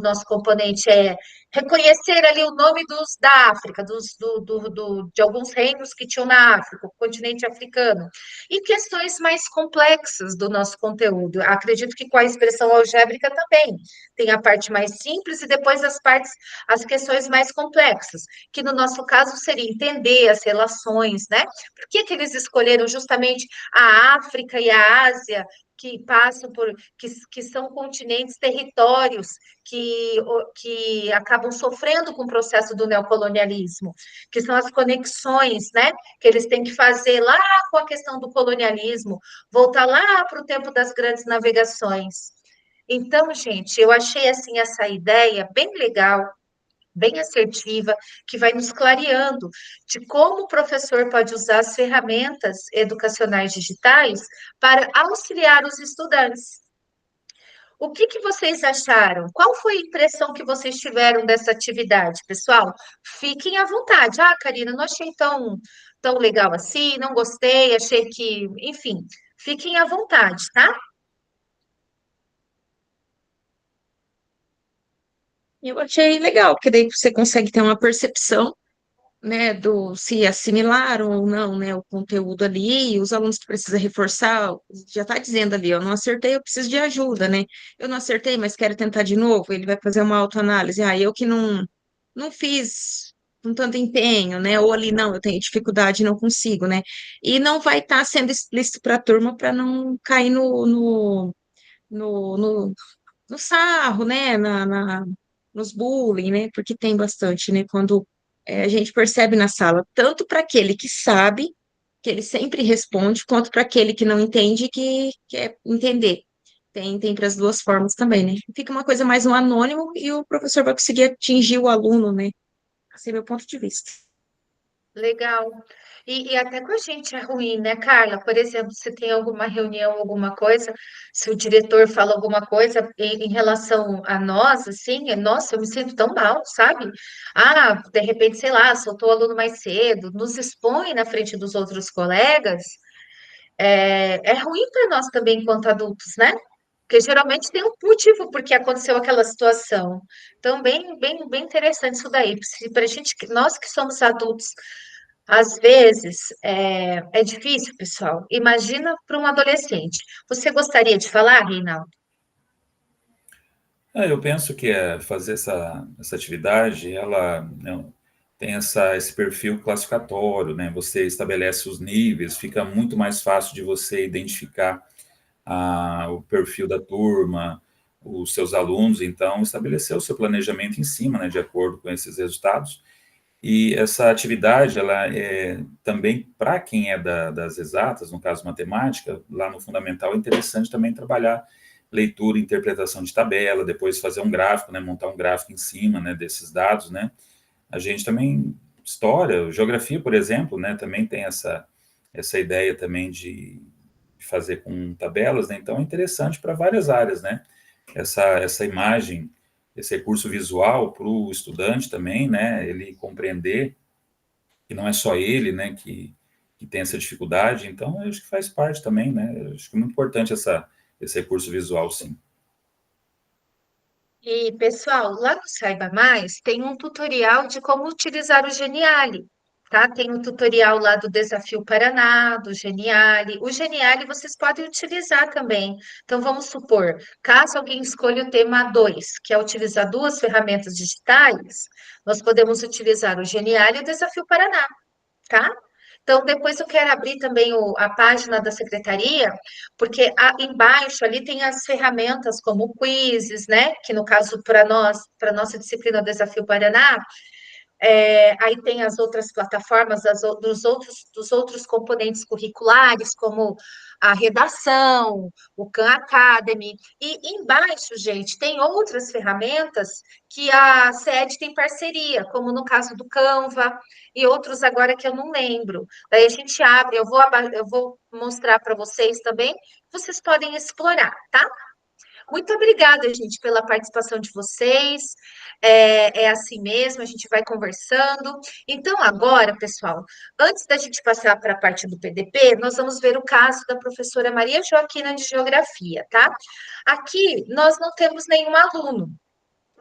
nosso componente, é reconhecer ali o nome da África, de alguns reinos que tinham na África, o continente africano e questões mais complexas do nosso conteúdo. Acredito que com a expressão algébrica também tem a parte mais simples e depois as questões mais complexas, que no nosso caso seria entender as relações, né? Por que eles escolheram justamente a África e a Ásia, que passam que são continentes, territórios que acabam sofrendo com o processo do neocolonialismo, que são as conexões, né, que eles têm que fazer lá com a questão do colonialismo, voltar lá para o tempo das grandes navegações. Então, gente, eu achei assim essa ideia bem legal, bem assertiva, que vai nos clareando de como o professor pode usar as ferramentas educacionais digitais para auxiliar os estudantes. O que vocês acharam? Qual foi a impressão que vocês tiveram dessa atividade, pessoal? Fiquem à vontade. Ah, Karina, não achei tão legal assim, não gostei, achei que, enfim, fiquem à vontade, tá? Eu achei legal, porque daí você consegue ter uma percepção, né, do se assimilaram ou não, né, o conteúdo ali, e os alunos que precisam reforçar, já está dizendo ali, eu não acertei, eu preciso de ajuda, né? Eu não acertei, mas quero tentar de novo, ele vai fazer uma autoanálise. Ah, eu que não fiz com tanto empenho, né? Ou ali, não, eu tenho dificuldade, não consigo, né? E não vai estar sendo explícito para a turma para não cair no, no, no sarro, né? Nos bullying, né? Porque tem bastante, né? Quando a gente percebe na sala, tanto para aquele que sabe, que ele sempre responde, quanto para aquele que não entende, que quer entender. Tem para as duas formas também, né? Fica uma coisa mais um anônimo e o professor vai conseguir atingir o aluno, né? Esse é meu ponto de vista. Legal. E até com a gente é ruim, né, Carla? Por exemplo, se tem alguma reunião, alguma coisa, se o diretor fala alguma coisa em relação a nós, assim, nossa, eu me sinto tão mal, sabe? Ah, de repente, sei lá, soltou o aluno mais cedo, nos expõe na frente dos outros colegas, é ruim para nós também, enquanto adultos, né? Porque geralmente tem um motivo por que aconteceu aquela situação. Então, bem interessante isso daí. Para a gente, nós que somos adultos, às vezes é difícil, pessoal. Imagina para um adolescente. Você gostaria de falar, Reinaldo? Eu penso que fazer essa atividade, ela, né, tem esse perfil classificatório, né? Você estabelece os níveis, fica muito mais fácil de você identificar o perfil da turma, os seus alunos, então estabelecer o seu planejamento em cima, né, de acordo com esses resultados. E essa atividade, ela é também, para quem é das exatas, no caso matemática, lá no fundamental é interessante também trabalhar leitura e interpretação de tabela, depois fazer um gráfico, né, montar um gráfico em cima, né, desses dados, né. A gente também, história, geografia, por exemplo, né, também tem essa ideia também de fazer com tabelas, né, então é interessante para várias áreas, né, essa imagem, esse recurso visual para o estudante também, né, ele compreender que não é só ele, né, que tem essa dificuldade, então eu acho que faz parte também, né, eu acho que é muito importante esse recurso visual, sim. E, pessoal, lá no Saiba Mais tem um tutorial de como utilizar o Geniali, tá? Tem um tutorial lá do Desafio Paraná, do Geniali. O Geniali vocês podem utilizar também. Então, vamos supor, caso alguém escolha o tema 2, que é utilizar duas ferramentas digitais, nós podemos utilizar o Geniali e o Desafio Paraná, tá? Então, depois eu quero abrir também a página da secretaria, porque embaixo ali tem as ferramentas como quizzes, né? Que no caso, para nossa disciplina Desafio Paraná, aí tem as outras plataformas dos outros componentes curriculares, como a redação, o Khan Academy. E embaixo, gente, tem outras ferramentas que a SED tem parceria, como no caso do Canva e outros agora que eu não lembro. Daí a gente abre, eu vou mostrar para vocês também, vocês podem explorar, tá? Muito obrigada, gente, pela participação de vocês. É assim mesmo, a gente vai conversando. Então, agora, pessoal, antes da gente passar para a parte do PDP, nós vamos ver o caso da professora Maria Joaquina de Geografia, tá? Aqui, nós não temos nenhum aluno.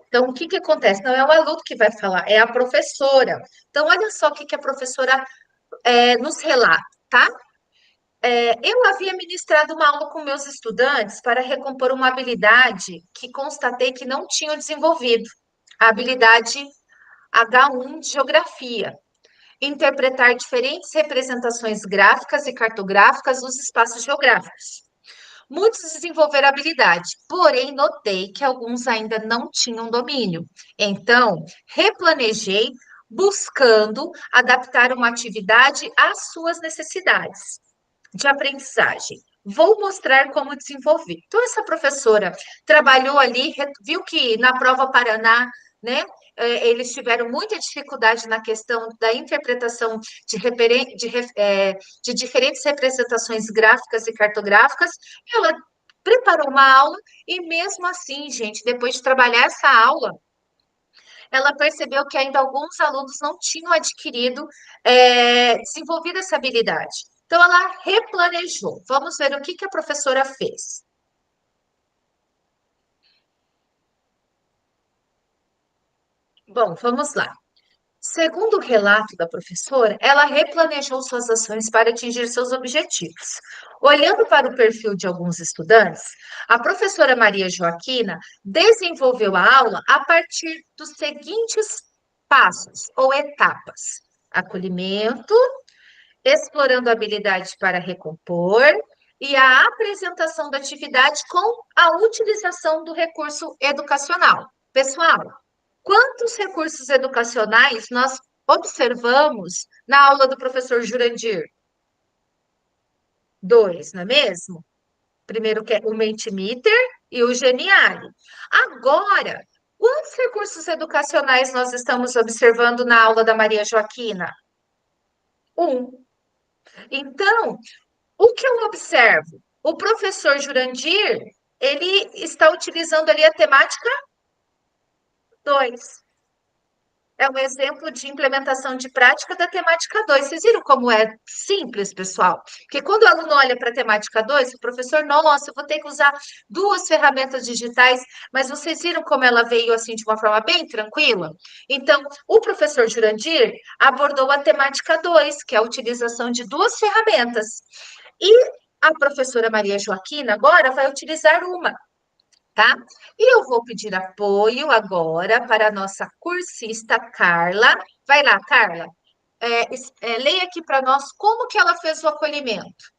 Então, o que que acontece? Não é o aluno que vai falar, é a professora. Então, olha só o que que a professora nos relata, tá? Eu havia ministrado uma aula com meus estudantes para recompor uma habilidade que constatei que não tinham desenvolvido, a habilidade H1 de geografia, interpretar diferentes representações gráficas e cartográficas dos espaços geográficos. Muitos desenvolveram a habilidade, porém notei que alguns ainda não tinham domínio. Então, replanejei buscando adaptar uma atividade às suas necessidades de aprendizagem. Vou mostrar como desenvolver. Então, essa professora trabalhou ali, viu que na prova Paraná, né, eles tiveram muita dificuldade na questão da interpretação de diferentes representações gráficas e cartográficas. Ela preparou uma aula e, mesmo assim, gente, depois de trabalhar essa aula, ela percebeu que ainda alguns alunos não tinham adquirido, desenvolvido essa habilidade. Então, ela replanejou. Vamos ver o que que a professora fez. Bom, vamos lá. Segundo o relato da professora, ela replanejou suas ações para atingir seus objetivos. Olhando para o perfil de alguns estudantes, a professora Maria Joaquina desenvolveu a aula a partir dos seguintes passos ou etapas: acolhimento, explorando habilidades para recompor e a apresentação da atividade com a utilização do recurso educacional. Pessoal, quantos recursos educacionais nós observamos na aula do professor Jurandir? 2, não é mesmo? Primeiro que é o Mentimeter e o Geniali. Agora, quantos recursos educacionais nós estamos observando na aula da Maria Joaquina? 1. Então, o que eu observo? O professor Jurandir, ele está utilizando ali a temática 2. É um exemplo de implementação de prática da temática 2. Vocês viram como é simples, pessoal? Porque quando o aluno olha para a temática 2, o professor, nossa, eu vou ter que usar 2 ferramentas digitais, mas vocês viram como ela veio assim de uma forma bem tranquila? Então, o professor Jurandir abordou a temática 2, que é a utilização de 2 ferramentas. E a professora Maria Joaquina agora vai utilizar uma, tá? E eu vou pedir apoio agora para a nossa cursista Carla. Vai lá, Carla. Leia aqui para nós como que ela fez o acolhimento.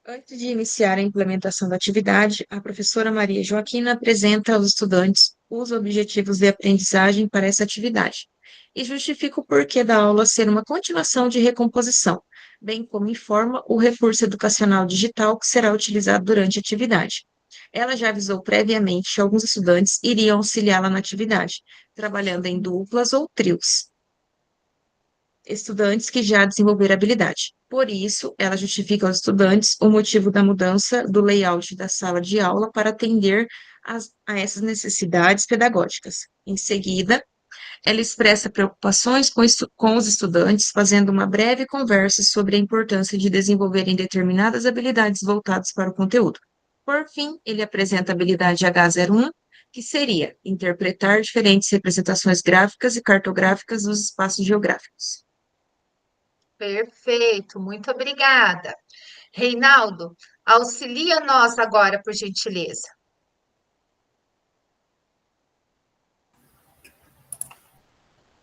Antes de iniciar a implementação da atividade, a professora Maria Joaquina apresenta aos estudantes os objetivos de aprendizagem para essa atividade e justifica o porquê da aula ser uma continuação de recomposição, bem como informa o recurso educacional digital que será utilizado durante a atividade. Ela já avisou previamente que alguns estudantes iriam auxiliá-la na atividade, trabalhando em duplas ou trios, estudantes que já desenvolveram habilidade. Por isso, ela justifica aos estudantes o motivo da mudança do layout da sala de aula para atender a essas necessidades pedagógicas. Em seguida, ela expressa preocupações com os estudantes, fazendo uma breve conversa sobre a importância de desenvolverem determinadas habilidades voltadas para o conteúdo. Por fim, ele apresenta a habilidade H01, que seria interpretar diferentes representações gráficas e cartográficas dos espaços geográficos. Perfeito, muito obrigada. Reinaldo, auxilia nós agora, por gentileza.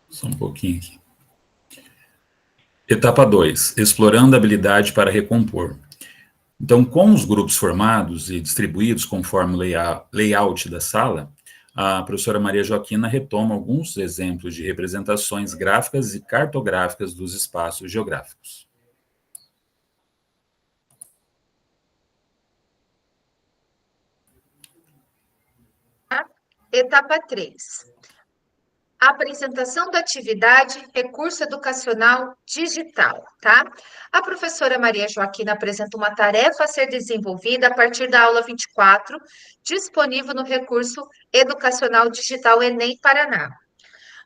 Só um pouquinho aqui. Etapa 2, explorando a habilidade para recompor. Então, com os grupos formados e distribuídos conforme o layout da sala, a professora Maria Joaquina retoma alguns exemplos de representações gráficas e cartográficas dos espaços geográficos. Etapa 3. Apresentação da atividade, recurso educacional digital, tá? A professora Maria Joaquina apresenta uma tarefa a ser desenvolvida a partir da aula 24, disponível no recurso educacional digital Enem Paraná.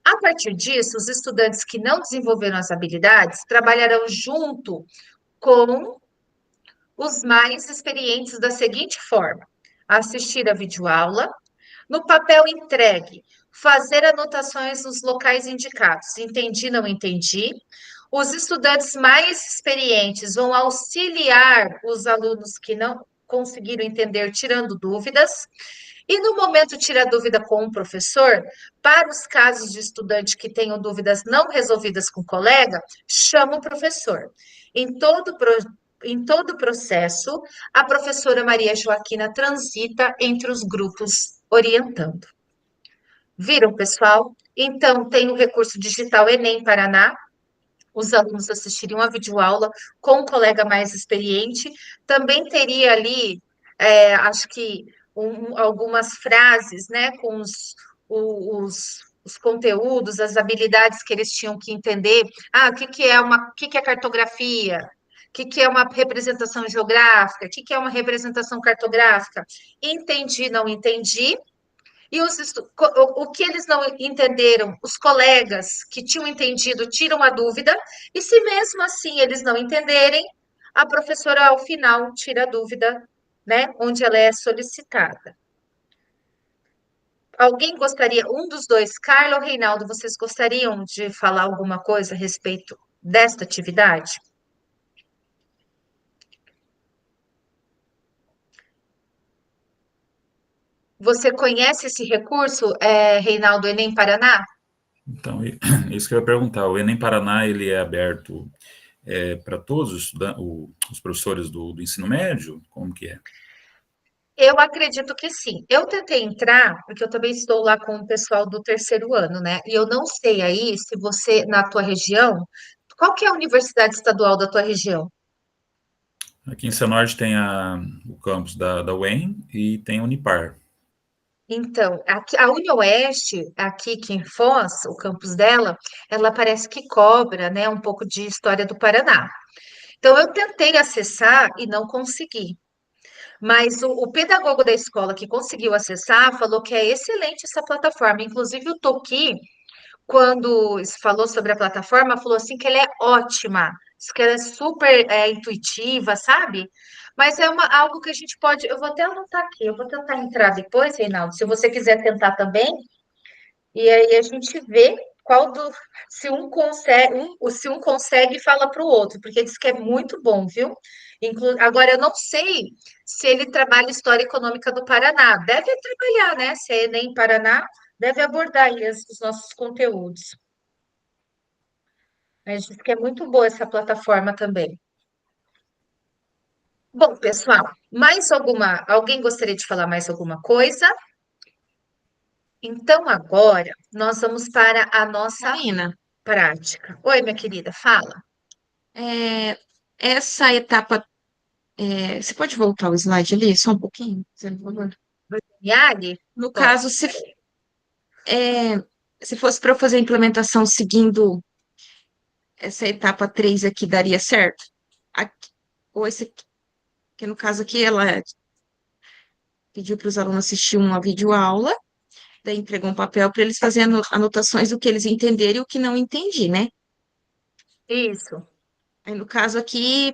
A partir disso, os estudantes que não desenvolveram as habilidades trabalharão junto com os mais experientes da seguinte forma: assistir a videoaula, no papel entregue, fazer anotações nos locais indicados. Entendi, não entendi. Os estudantes mais experientes vão auxiliar os alunos que não conseguiram entender, tirando dúvidas. E no momento tira dúvida com o professor, para os casos de estudante que tenham dúvidas não resolvidas com o colega, chama o professor. Em todo o processo, a professora Maria Joaquina transita entre os grupos orientando. Viram, pessoal? Então, tem o recurso digital Enem Paraná, os alunos assistiriam a videoaula com um colega mais experiente, também teria ali, acho que algumas frases, né, com os conteúdos, as habilidades que eles tinham que entender. O que é cartografia? O que é uma representação geográfica? O que é uma representação cartográfica? Entendi, não entendi. E o que eles não entenderam, os colegas que tinham entendido tiram a dúvida, e se mesmo assim eles não entenderem, a professora, ao final, tira a dúvida, né, onde ela é solicitada. Alguém gostaria, um dos dois, Carla ou Reinaldo, vocês gostariam de falar alguma coisa a respeito desta atividade? Você conhece esse recurso, Reinaldo, Enem Paraná? Então, isso que eu ia perguntar, o Enem Paraná, ele é aberto para todos os professores do ensino médio? Como que é? Eu acredito que sim. Eu tentei entrar, porque eu também estou lá com o pessoal do terceiro ano, né? E eu não sei aí se você, na tua região, qual que é a universidade estadual da tua região? Aqui em Cianorte tem o campus da UEM e tem a Unipar. Então, aqui, a UniOeste, aqui em Foz, o campus dela, ela parece que cobra, né, um pouco de história do Paraná. Então, eu tentei acessar e não consegui. Mas o pedagogo da escola que conseguiu acessar falou que é excelente essa plataforma. Inclusive, o Toki, quando falou sobre a plataforma, falou assim que ela é ótima, diz que ela é super intuitiva, sabe? Mas é algo que a gente pode. Eu vou até anotar aqui, eu vou tentar entrar depois, Reinaldo, se você quiser tentar também, e aí a gente vê qual do. Se um consegue, se um consegue, fala para o outro, porque diz que é muito bom, viu? Agora, eu não sei se ele trabalha História Econômica do Paraná. Deve trabalhar, né? Se é Enem Paraná, deve abordar aí os nossos conteúdos. Mas diz que é muito boa essa plataforma também. Bom, pessoal, alguém gostaria de falar mais alguma coisa? Então, agora, nós vamos para a nossa Karina, prática. Oi, minha querida, fala. essa etapa, você pode voltar o slide ali, só um pouquinho, por favor? Yagi? No Pode. caso, se fosse para eu fazer a implementação seguindo essa etapa 3 aqui, daria certo? Aqui, ou esse aqui, que no caso aqui ela pediu para os alunos assistir uma videoaula, daí entregou um papel para eles fazerem anotações do que eles entenderam e o que não entendi, né? Isso. Aí, no caso aqui,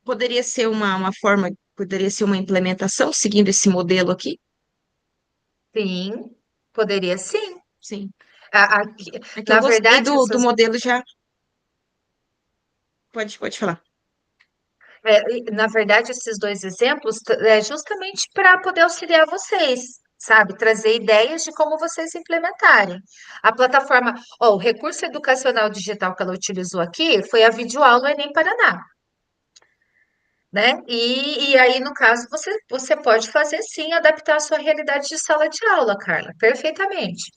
poderia ser uma forma, poderia ser uma implementação seguindo esse modelo aqui? Sim, poderia sim. Sim. É que eu Na gostei verdade, do modelo já. Pode falar. na verdade, esses dois exemplos é justamente para poder auxiliar vocês, sabe? Trazer ideias de como vocês implementarem. A plataforma, ó, o recurso educacional digital que ela utilizou aqui foi a videoaula Enem Paraná, né? E aí, no caso, você pode fazer sim, adaptar a sua realidade de sala de aula, Carla, perfeitamente.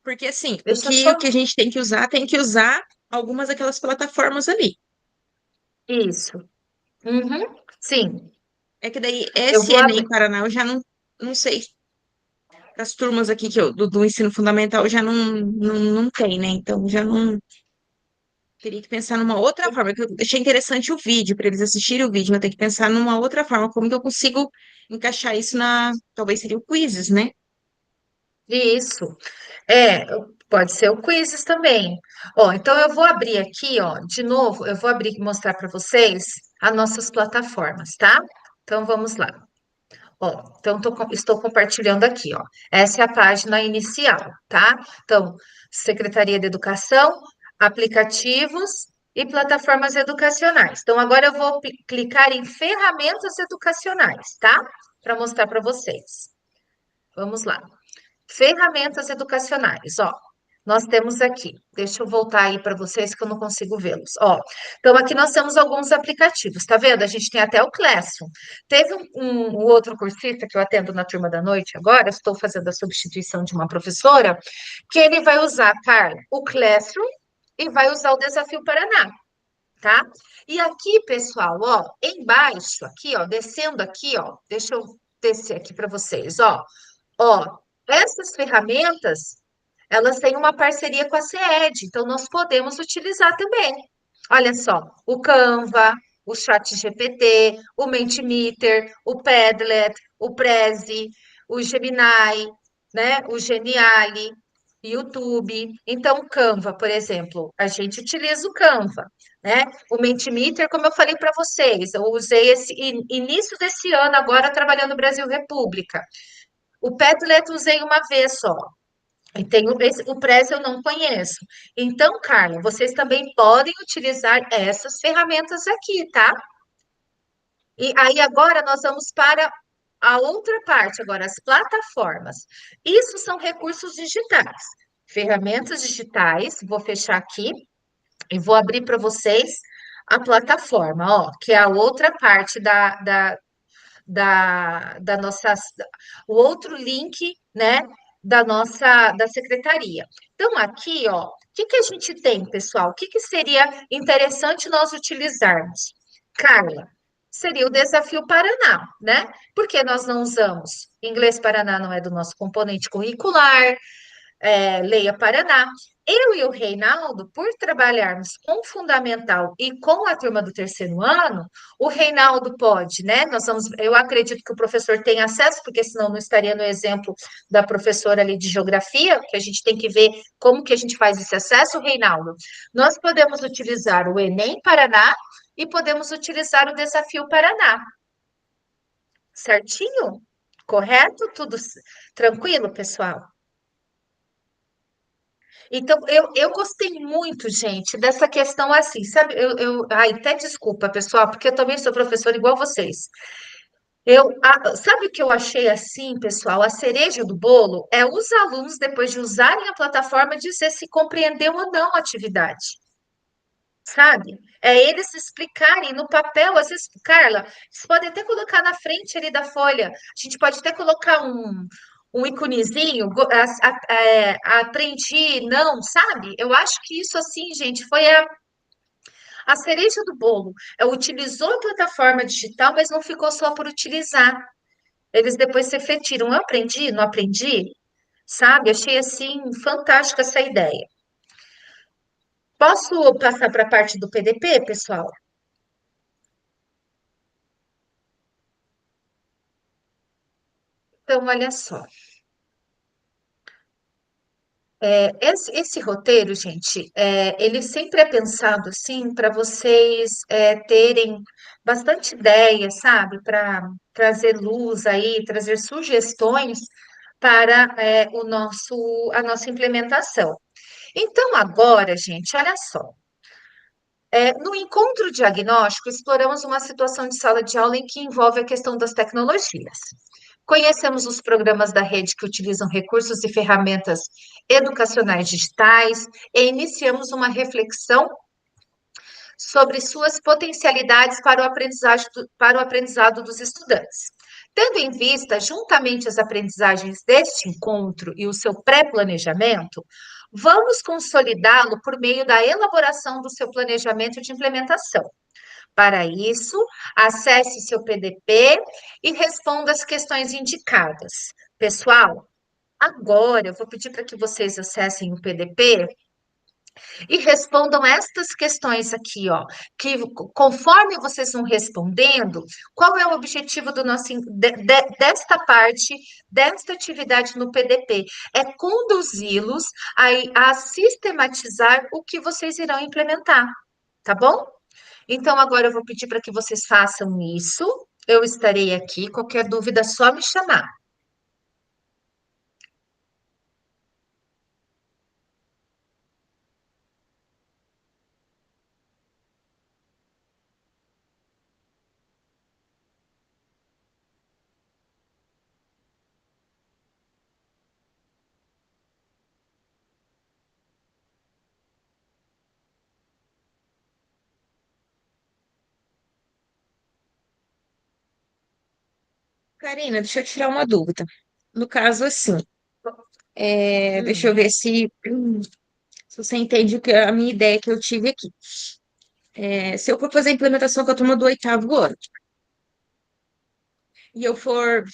Porque assim, Deixa eu o que só. a gente tem que usar algumas daquelas plataformas ali. Isso. Uhum, sim, É que daí, eu esse vou Enem abrir. Paraná, eu já não sei. As turmas aqui do ensino fundamental já não tem, né? Então já não teria que pensar numa outra forma. Que eu achei interessante o vídeo, para eles assistirem o vídeo, mas tem que pensar numa outra forma. Como que eu consigo encaixar isso na. Talvez seria o quizzes, né? Isso. É, pode ser o quizzes também. Ó, então eu vou abrir aqui, ó, de novo, eu vou abrir e mostrar para vocês as nossas plataformas, tá? Então vamos lá. Ó, então estou compartilhando aqui, ó. Essa é a página inicial, tá? Então, Secretaria de Educação, aplicativos e plataformas educacionais. Então, agora eu vou clicar em ferramentas educacionais, tá? Para mostrar para vocês. Vamos lá. Ferramentas educacionais, ó. Nós temos aqui, deixa eu voltar aí para vocês que eu não consigo vê-los. Ó, então aqui nós temos alguns aplicativos, tá vendo? A gente tem até o Classroom. Teve um outro cursista que eu atendo na turma da noite agora, estou fazendo a substituição de uma professora, que ele vai usar, Carla, o Classroom e vai usar o Desafio Paraná, tá? E aqui, pessoal, ó, embaixo, aqui, ó, descendo aqui, ó, deixa eu descer aqui para vocês, ó. Ó, essas ferramentas, elas têm uma parceria com a CED, então nós podemos utilizar também. Olha só, o Canva, o ChatGPT, o Mentimeter, o Padlet, o Prezi, o Gemini, né? O Geniali, YouTube. Então, o Canva, por exemplo, a gente utiliza o Canva, né? O Mentimeter, como eu falei para vocês, eu usei esse início desse ano agora trabalhando no Brasil República. O Padlet usei uma vez só. E tem o Prezi eu não conheço. Então, Carla, vocês também podem utilizar essas ferramentas aqui, tá? E aí agora nós vamos para a outra parte, agora as plataformas. Isso são recursos digitais. Ferramentas digitais, vou fechar aqui e vou abrir para vocês a plataforma, ó, que é a outra parte da nossa, o outro link, né, da secretaria. Então, aqui, ó, o que que a gente tem, pessoal? O que que seria interessante nós utilizarmos? Carla, seria o Desafio Paraná, né? Porque nós não usamos Inglês Paraná, não é do nosso componente curricular, Leia Paraná. Eu e o Reinaldo, por trabalharmos com o fundamental e com a turma do terceiro ano, o Reinaldo pode, né? Eu acredito que o professor tem acesso, porque senão não estaria no exemplo da professora ali de geografia, que a gente tem que ver como que a gente faz esse acesso, Reinaldo. Nós podemos utilizar o Enem Paraná e podemos utilizar o Desafio Paraná. Certinho? Correto? Tudo tranquilo, pessoal? Então, eu gostei muito, gente, dessa questão assim, sabe? Ai, até desculpa, pessoal, porque eu também sou professora igual vocês. Sabe o que eu achei assim, pessoal? A cereja do bolo é os alunos, depois de usarem a plataforma, dizer se compreendeu ou não a atividade, sabe? É eles explicarem no papel, às vezes, Carla, vocês podem até colocar na frente ali da folha, a gente pode até colocar um iconezinho, aprendi, não, sabe? Eu acho que isso, assim, gente, foi a cereja do bolo. Utilizou a plataforma digital, mas não ficou só por utilizar. Eles depois se refletiram, eu aprendi, não aprendi? Sabe? Achei, assim, fantástica essa ideia. Posso passar para a parte do PDP, pessoal? Então, olha só. Esse roteiro, gente, ele sempre é pensado assim para vocês terem bastante ideia, sabe? Para trazer luz aí, trazer sugestões para a nossa implementação. Então, agora, gente, olha só. No encontro diagnóstico, exploramos uma situação de sala de aula em que envolve a questão das tecnologias. conhecemos os programas da rede que utilizam recursos e ferramentas educacionais digitais e iniciamos uma reflexão sobre suas potencialidades para o aprendizado dos estudantes. Tendo em vista, juntamente as aprendizagens deste encontro e o seu pré-planejamento, vamos consolidá-lo por meio da elaboração do seu planejamento de implementação. Para isso, acesse seu PDP e responda as questões indicadas. Pessoal, agora eu vou pedir para que vocês acessem o PDP e respondam estas questões aqui, ó, que conforme vocês vão respondendo, qual é o objetivo do nosso, desta parte, desta atividade no PDP? É conduzi-los a sistematizar o que vocês irão implementar, tá bom? Então, agora eu vou pedir para que vocês façam isso. Eu estarei aqui. Qualquer dúvida, é só me chamar. Karina, deixa eu tirar uma dúvida. No caso, assim, deixa eu Hum, ver se você entende a minha ideia que eu tive aqui. Se eu for fazer a implementação com a turma do oitavo ano, e eu for,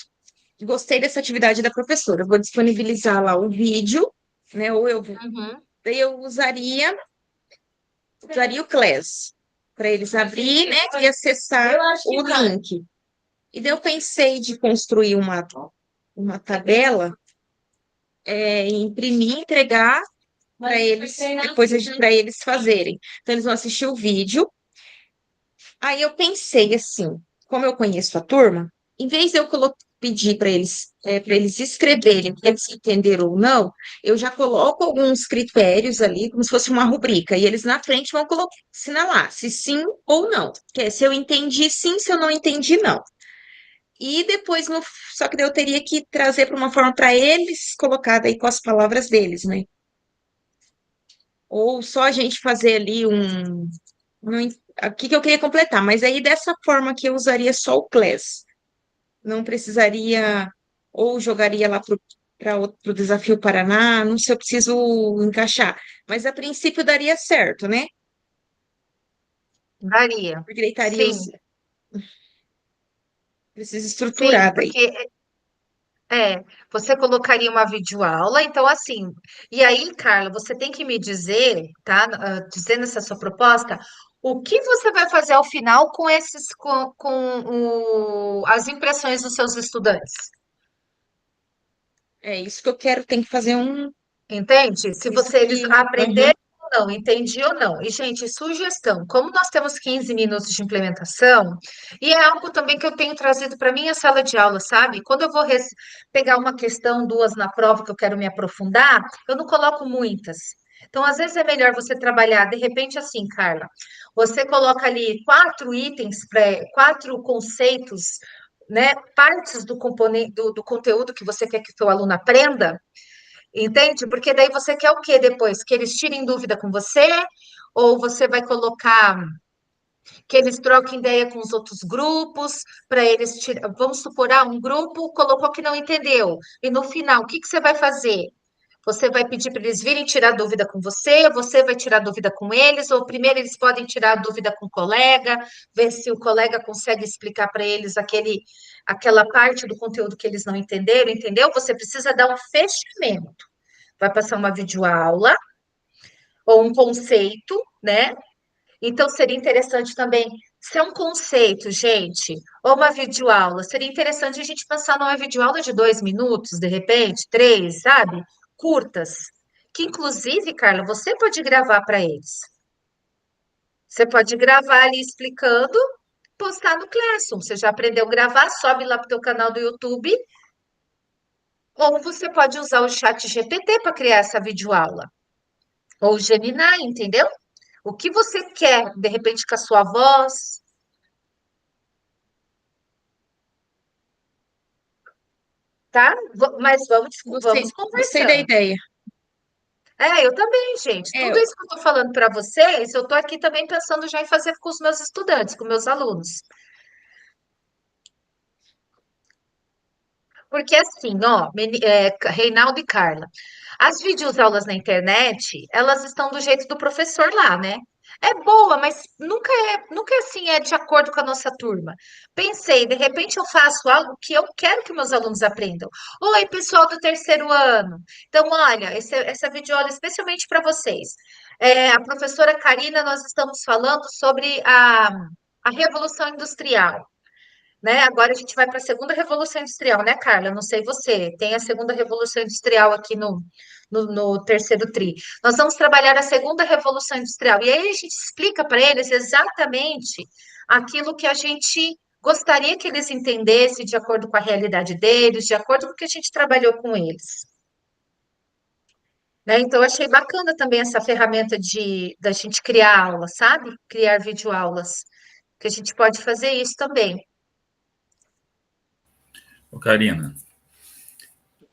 gostei dessa atividade da professora, eu vou disponibilizar lá o vídeo, né? uhum. Daí eu usaria o Class, para eles abrir, né, e acessar o link. E daí eu pensei de construir uma tabela, imprimir, entregar para eles, depois para eles fazerem. Então, eles vão assistir o vídeo. Aí eu pensei assim, como eu conheço a turma, em vez de eu pedir para eles escreverem o que eles entenderam ou não, eu já coloco alguns critérios ali, como se fosse uma rubrica, e eles na frente vão assinalar se sim ou não. Que é se eu entendi sim, se eu não entendi não. E depois, só que daí eu teria que trazer para uma forma para eles, colocada aí com as palavras deles, né? Ou só a gente fazer ali aqui que eu queria completar, mas aí dessa forma que eu usaria só o Class. Não precisaria, ou jogaria lá para o Desafio Paraná, não sei se eu preciso encaixar. Mas a princípio daria certo, né? Varia. Porque daí estaria Sim, precisa sim, estruturar daí. porque você colocaria uma videoaula, então assim, e aí, Carla, você tem que me dizer, tá? Dizendo essa sua proposta, o que você vai fazer ao final com as impressões dos seus estudantes? É isso que eu quero, tem que fazer Entende? Se isso você eles que. Uhum. aprenderam ou não, entendi ou não. E, gente, sugestão, como nós temos 15 minutos de implementação, e é algo também que eu tenho trazido para minha sala de aula, sabe? Quando eu vou pegar uma questão, duas na prova que eu quero me aprofundar, eu não coloco muitas. Então, às vezes é melhor você trabalhar, de repente, assim, Carla, você coloca ali 4 itens, quatro conceitos, né? Partes do componente do conteúdo que você quer que o seu aluno aprenda. Entende? Porque daí você quer o quê depois? Que eles tirem dúvida com você? Ou você vai colocar que eles troquem ideia com os outros grupos, para eles tirar. Vamos supor, um grupo colocou que não entendeu. E no final, o que que você vai fazer? Você vai pedir para eles virem tirar dúvida com você vai tirar dúvida com eles, ou primeiro eles podem tirar dúvida com o colega, ver se o colega consegue explicar para eles aquela parte do conteúdo que eles não entenderam, entendeu? Você precisa dar um fechamento. Vai passar uma videoaula ou um conceito, né? Então, seria interessante também, se é um conceito, gente, ou uma videoaula, seria interessante a gente pensar numa videoaula de 2 minutos, de repente, três, sabe? Curtas. Que, inclusive, Carla, você pode gravar para eles. Você pode gravar ali explicando, postar no Classroom. Você já aprendeu a gravar, sobe lá para o teu canal do YouTube, ou você pode usar o chat GPT para criar essa videoaula. Ou o Gemini, entendeu? O que você quer, de repente, com a sua voz. tá? Mas vamos Gostei da conversando. ideia. Eu também, gente. É, Tudo isso que eu estou falando para vocês, eu estou aqui também pensando já em fazer com os meus estudantes, com meus alunos. Porque assim, ó, Reinaldo e Carla, as videoaulas na internet, elas estão do jeito do professor lá, né? É boa, mas nunca é assim, é de acordo com a nossa turma. Pensei, de repente eu faço algo que eu quero que meus alunos aprendam. Oi, pessoal do terceiro ano. Então, olha, essa videoaula é especialmente para vocês. A professora Karina, nós estamos falando sobre a Revolução Industrial, né? Agora a gente vai para a segunda revolução industrial, né, Carla? Não sei você, tem a segunda revolução industrial aqui no terceiro tri. Nós vamos trabalhar a segunda revolução industrial. E aí a gente explica para eles exatamente aquilo que a gente gostaria que eles entendessem de acordo com a realidade deles, de acordo com o que a gente trabalhou com eles. Né? Então, eu achei bacana também essa ferramenta da gente criar aulas, sabe? Criar videoaulas, que a gente pode fazer isso também. Ô, Karina,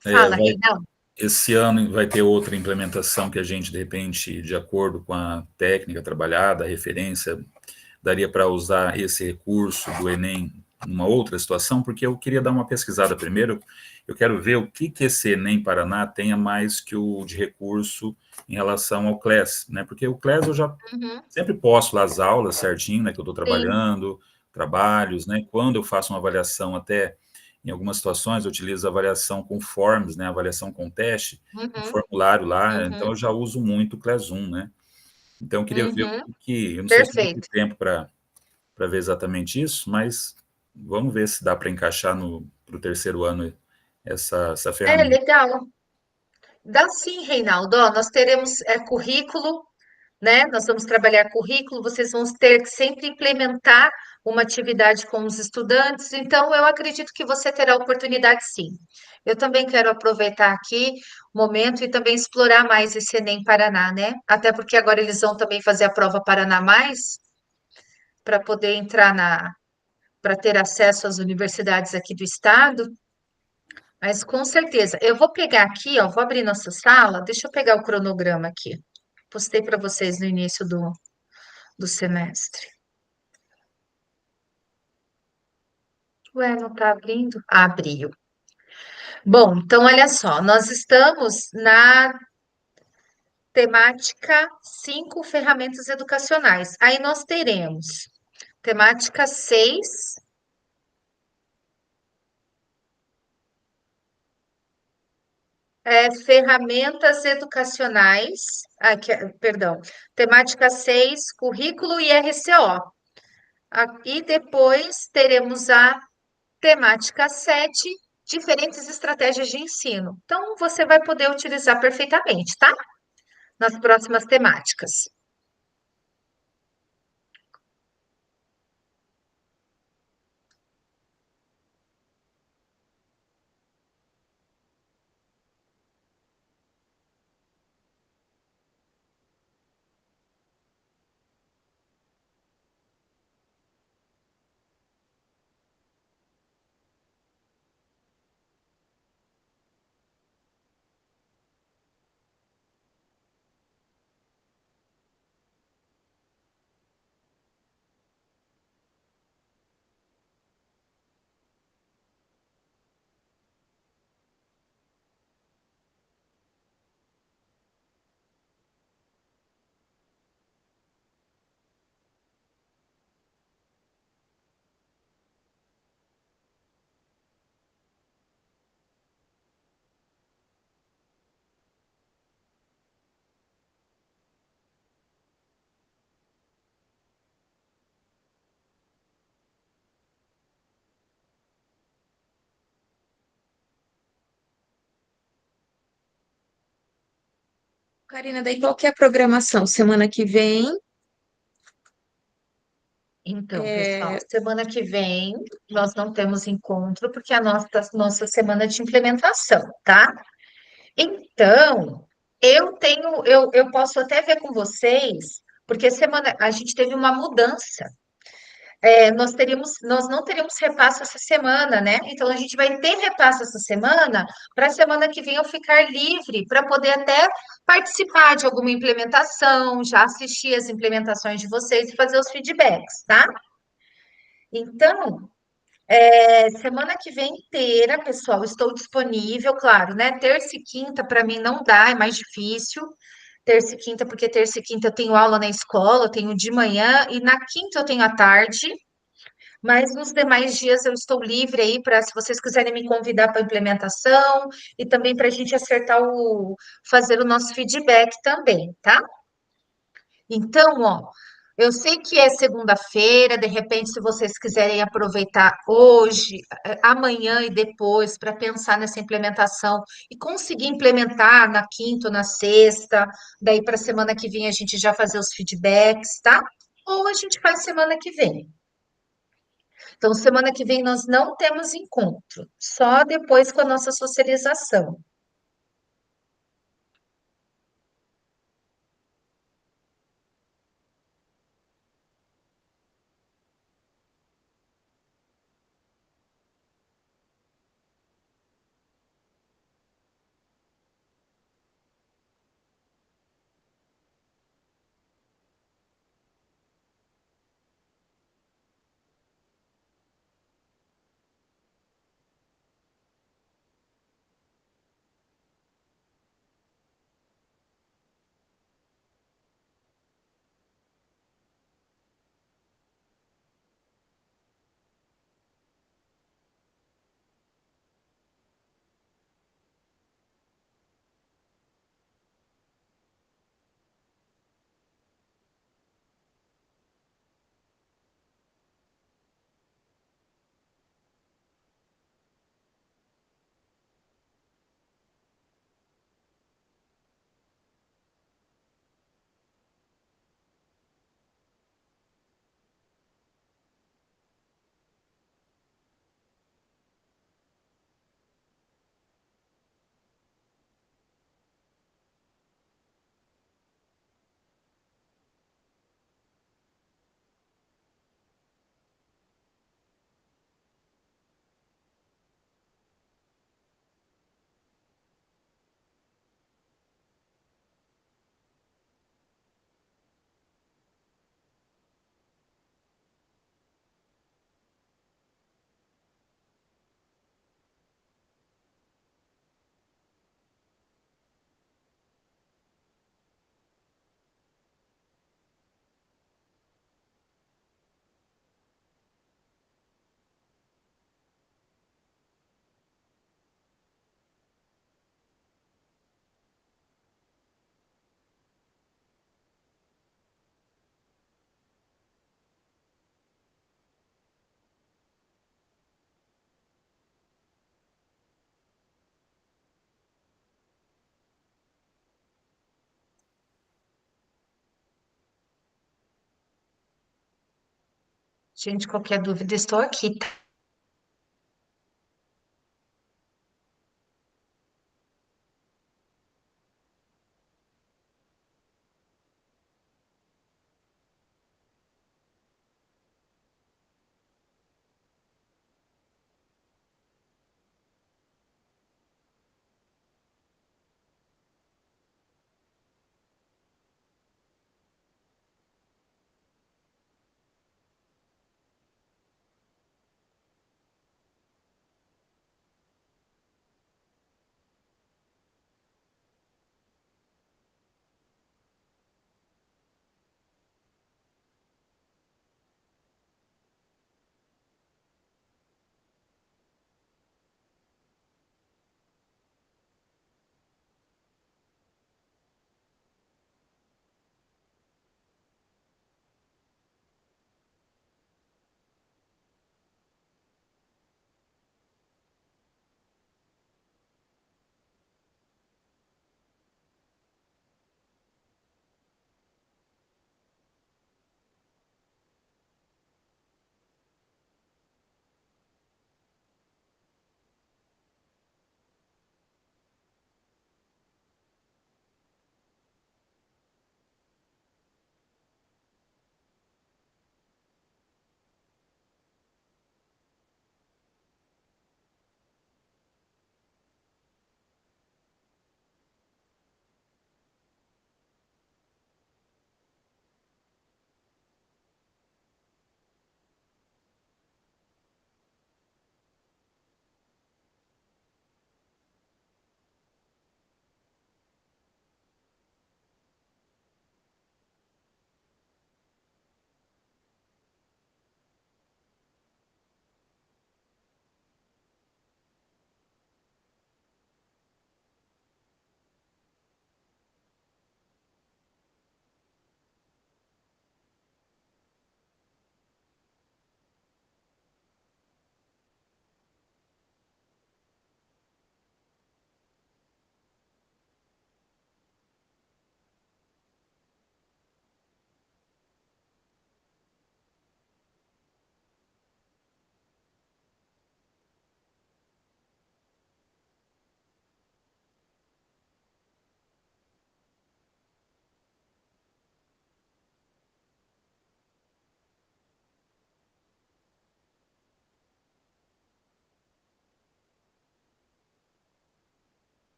Fala, vai, Reinaldo. esse ano vai ter outra implementação que a gente, de repente, de acordo com a técnica trabalhada, a referência, daria para usar esse recurso do Enem numa outra situação, porque eu queria dar uma pesquisada primeiro, eu quero ver o que esse Enem Paraná tem a mais que o de recurso em relação ao CLES, né? Porque o CLES eu já Uhum, sempre posto lá as aulas certinho, né, que eu estou sim. trabalhando, trabalhos, né? Quando eu faço uma avaliação até em algumas situações eu utilizo a avaliação com forms, né, avaliação com teste, um Uhum, formulário lá, então uhum, eu já uso muito o CLES 1, né? Então eu queria ver o uhum. eu não sei se vai ter Perfeito. tempo para ver exatamente isso, mas vamos ver se dá para encaixar para o terceiro ano essa ferramenta. Legal. Dá sim, Reinaldo. Ó, nós teremos currículo, né? Nós vamos trabalhar currículo, vocês vão ter que sempre implementar uma atividade com os estudantes, então eu acredito que você terá oportunidade sim. Eu também quero aproveitar aqui o momento e também explorar mais esse Enem Paraná, né? Até porque agora eles vão também fazer a prova Paraná Mais para poder entrar para ter acesso às universidades aqui do estado. Mas com certeza, eu vou pegar aqui, ó, vou abrir nossa sala, deixa eu pegar o cronograma aqui. Postei para vocês no início do semestre. Ué, não tá abrindo? Abriu. Bom, então olha só, nós estamos na temática 5 ferramentas educacionais. Aí nós teremos temática 6, ferramentas educacionais. Perdão, temática 6, currículo e RCO. E depois teremos a temática 7, diferentes estratégias de ensino. Então, você vai poder utilizar perfeitamente, tá? Nas próximas temáticas. Karina, daí qual que é a programação? Semana que vem, Então, pessoal, é, semana que vem nós não temos encontro porque é a nossa semana de implementação, tá? Então, eu posso até ver com vocês, porque semana a gente teve uma mudança. nós não teríamos repasse essa semana, né? Então a gente vai ter repasse essa semana para a semana que vem eu ficar livre para poder até participar de alguma implementação, já assistir as implementações de vocês e fazer os feedbacks, tá? Então, semana que vem inteira, pessoal, estou disponível, claro, né? Terça e quinta para mim não dá, é mais difícil. Terça e quinta, porque terça e quinta eu tenho aula na escola, eu tenho de manhã e na quinta eu tenho à tarde. Mas nos demais dias eu estou livre aí para, se vocês quiserem me convidar para implementação e também para a gente fazer o nosso feedback também, tá? Então, ó, eu sei que é segunda-feira, de repente, se vocês quiserem aproveitar hoje, amanhã e depois para pensar nessa implementação e conseguir implementar na quinta ou na sexta, daí para a semana que vem a gente já fazer os feedbacks, tá? Ou a gente faz semana que vem. Então, semana que vem nós não temos encontro, só depois com a nossa socialização. Gente, qualquer dúvida, estou aqui, tá?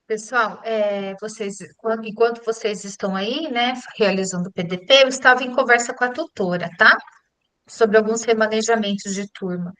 Pessoal, enquanto vocês estão aí, né, realizando o PDP, eu estava em conversa com a tutora, tá? Sobre alguns remanejamentos de turma.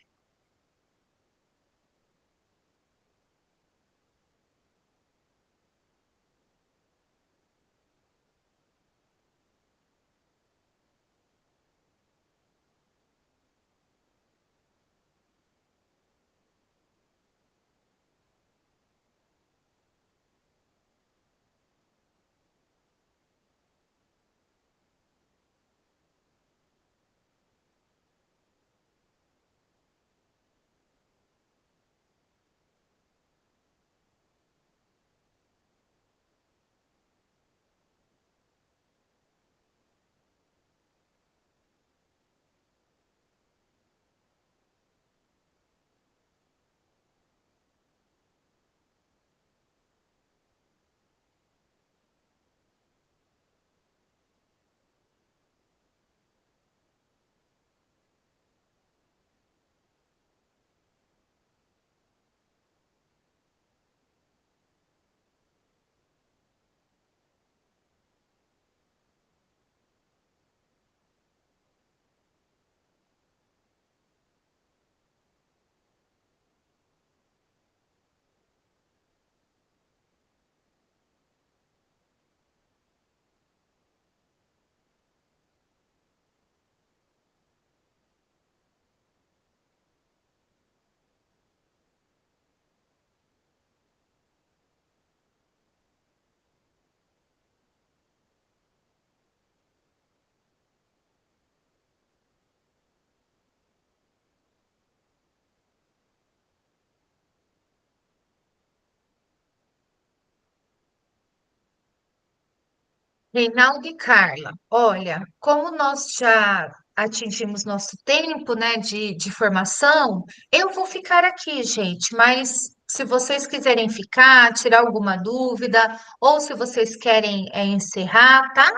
Reinaldo e Carla, olha, como nós já atingimos nosso tempo, né, de formação, eu vou ficar aqui, gente, mas se vocês quiserem ficar, tirar alguma dúvida, ou se vocês querem encerrar, tá?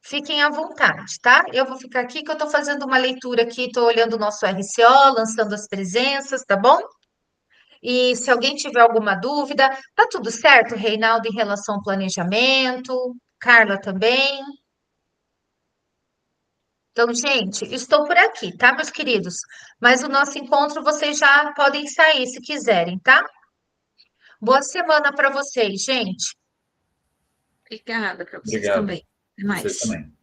Fiquem à vontade, tá? Eu vou ficar aqui que eu estou fazendo uma leitura aqui, estou olhando o nosso RCO, lançando as presenças, tá bom? E se alguém tiver alguma dúvida, tá tudo certo, Reinaldo, em relação ao planejamento, Carla também. Então, gente, estou por aqui, tá, meus queridos? Mas o nosso encontro vocês já podem sair se quiserem, tá? Boa semana para vocês, gente. Obrigada para vocês Obrigado. também. Até Vocês mais. também.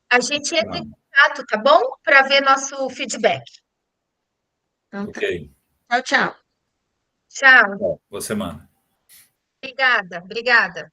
A gente entra em Semana. contato, tá bom? Para ver nosso feedback. Então Ok. tá. Tchau, tchau. Tchau. Boa semana. Obrigada, obrigada.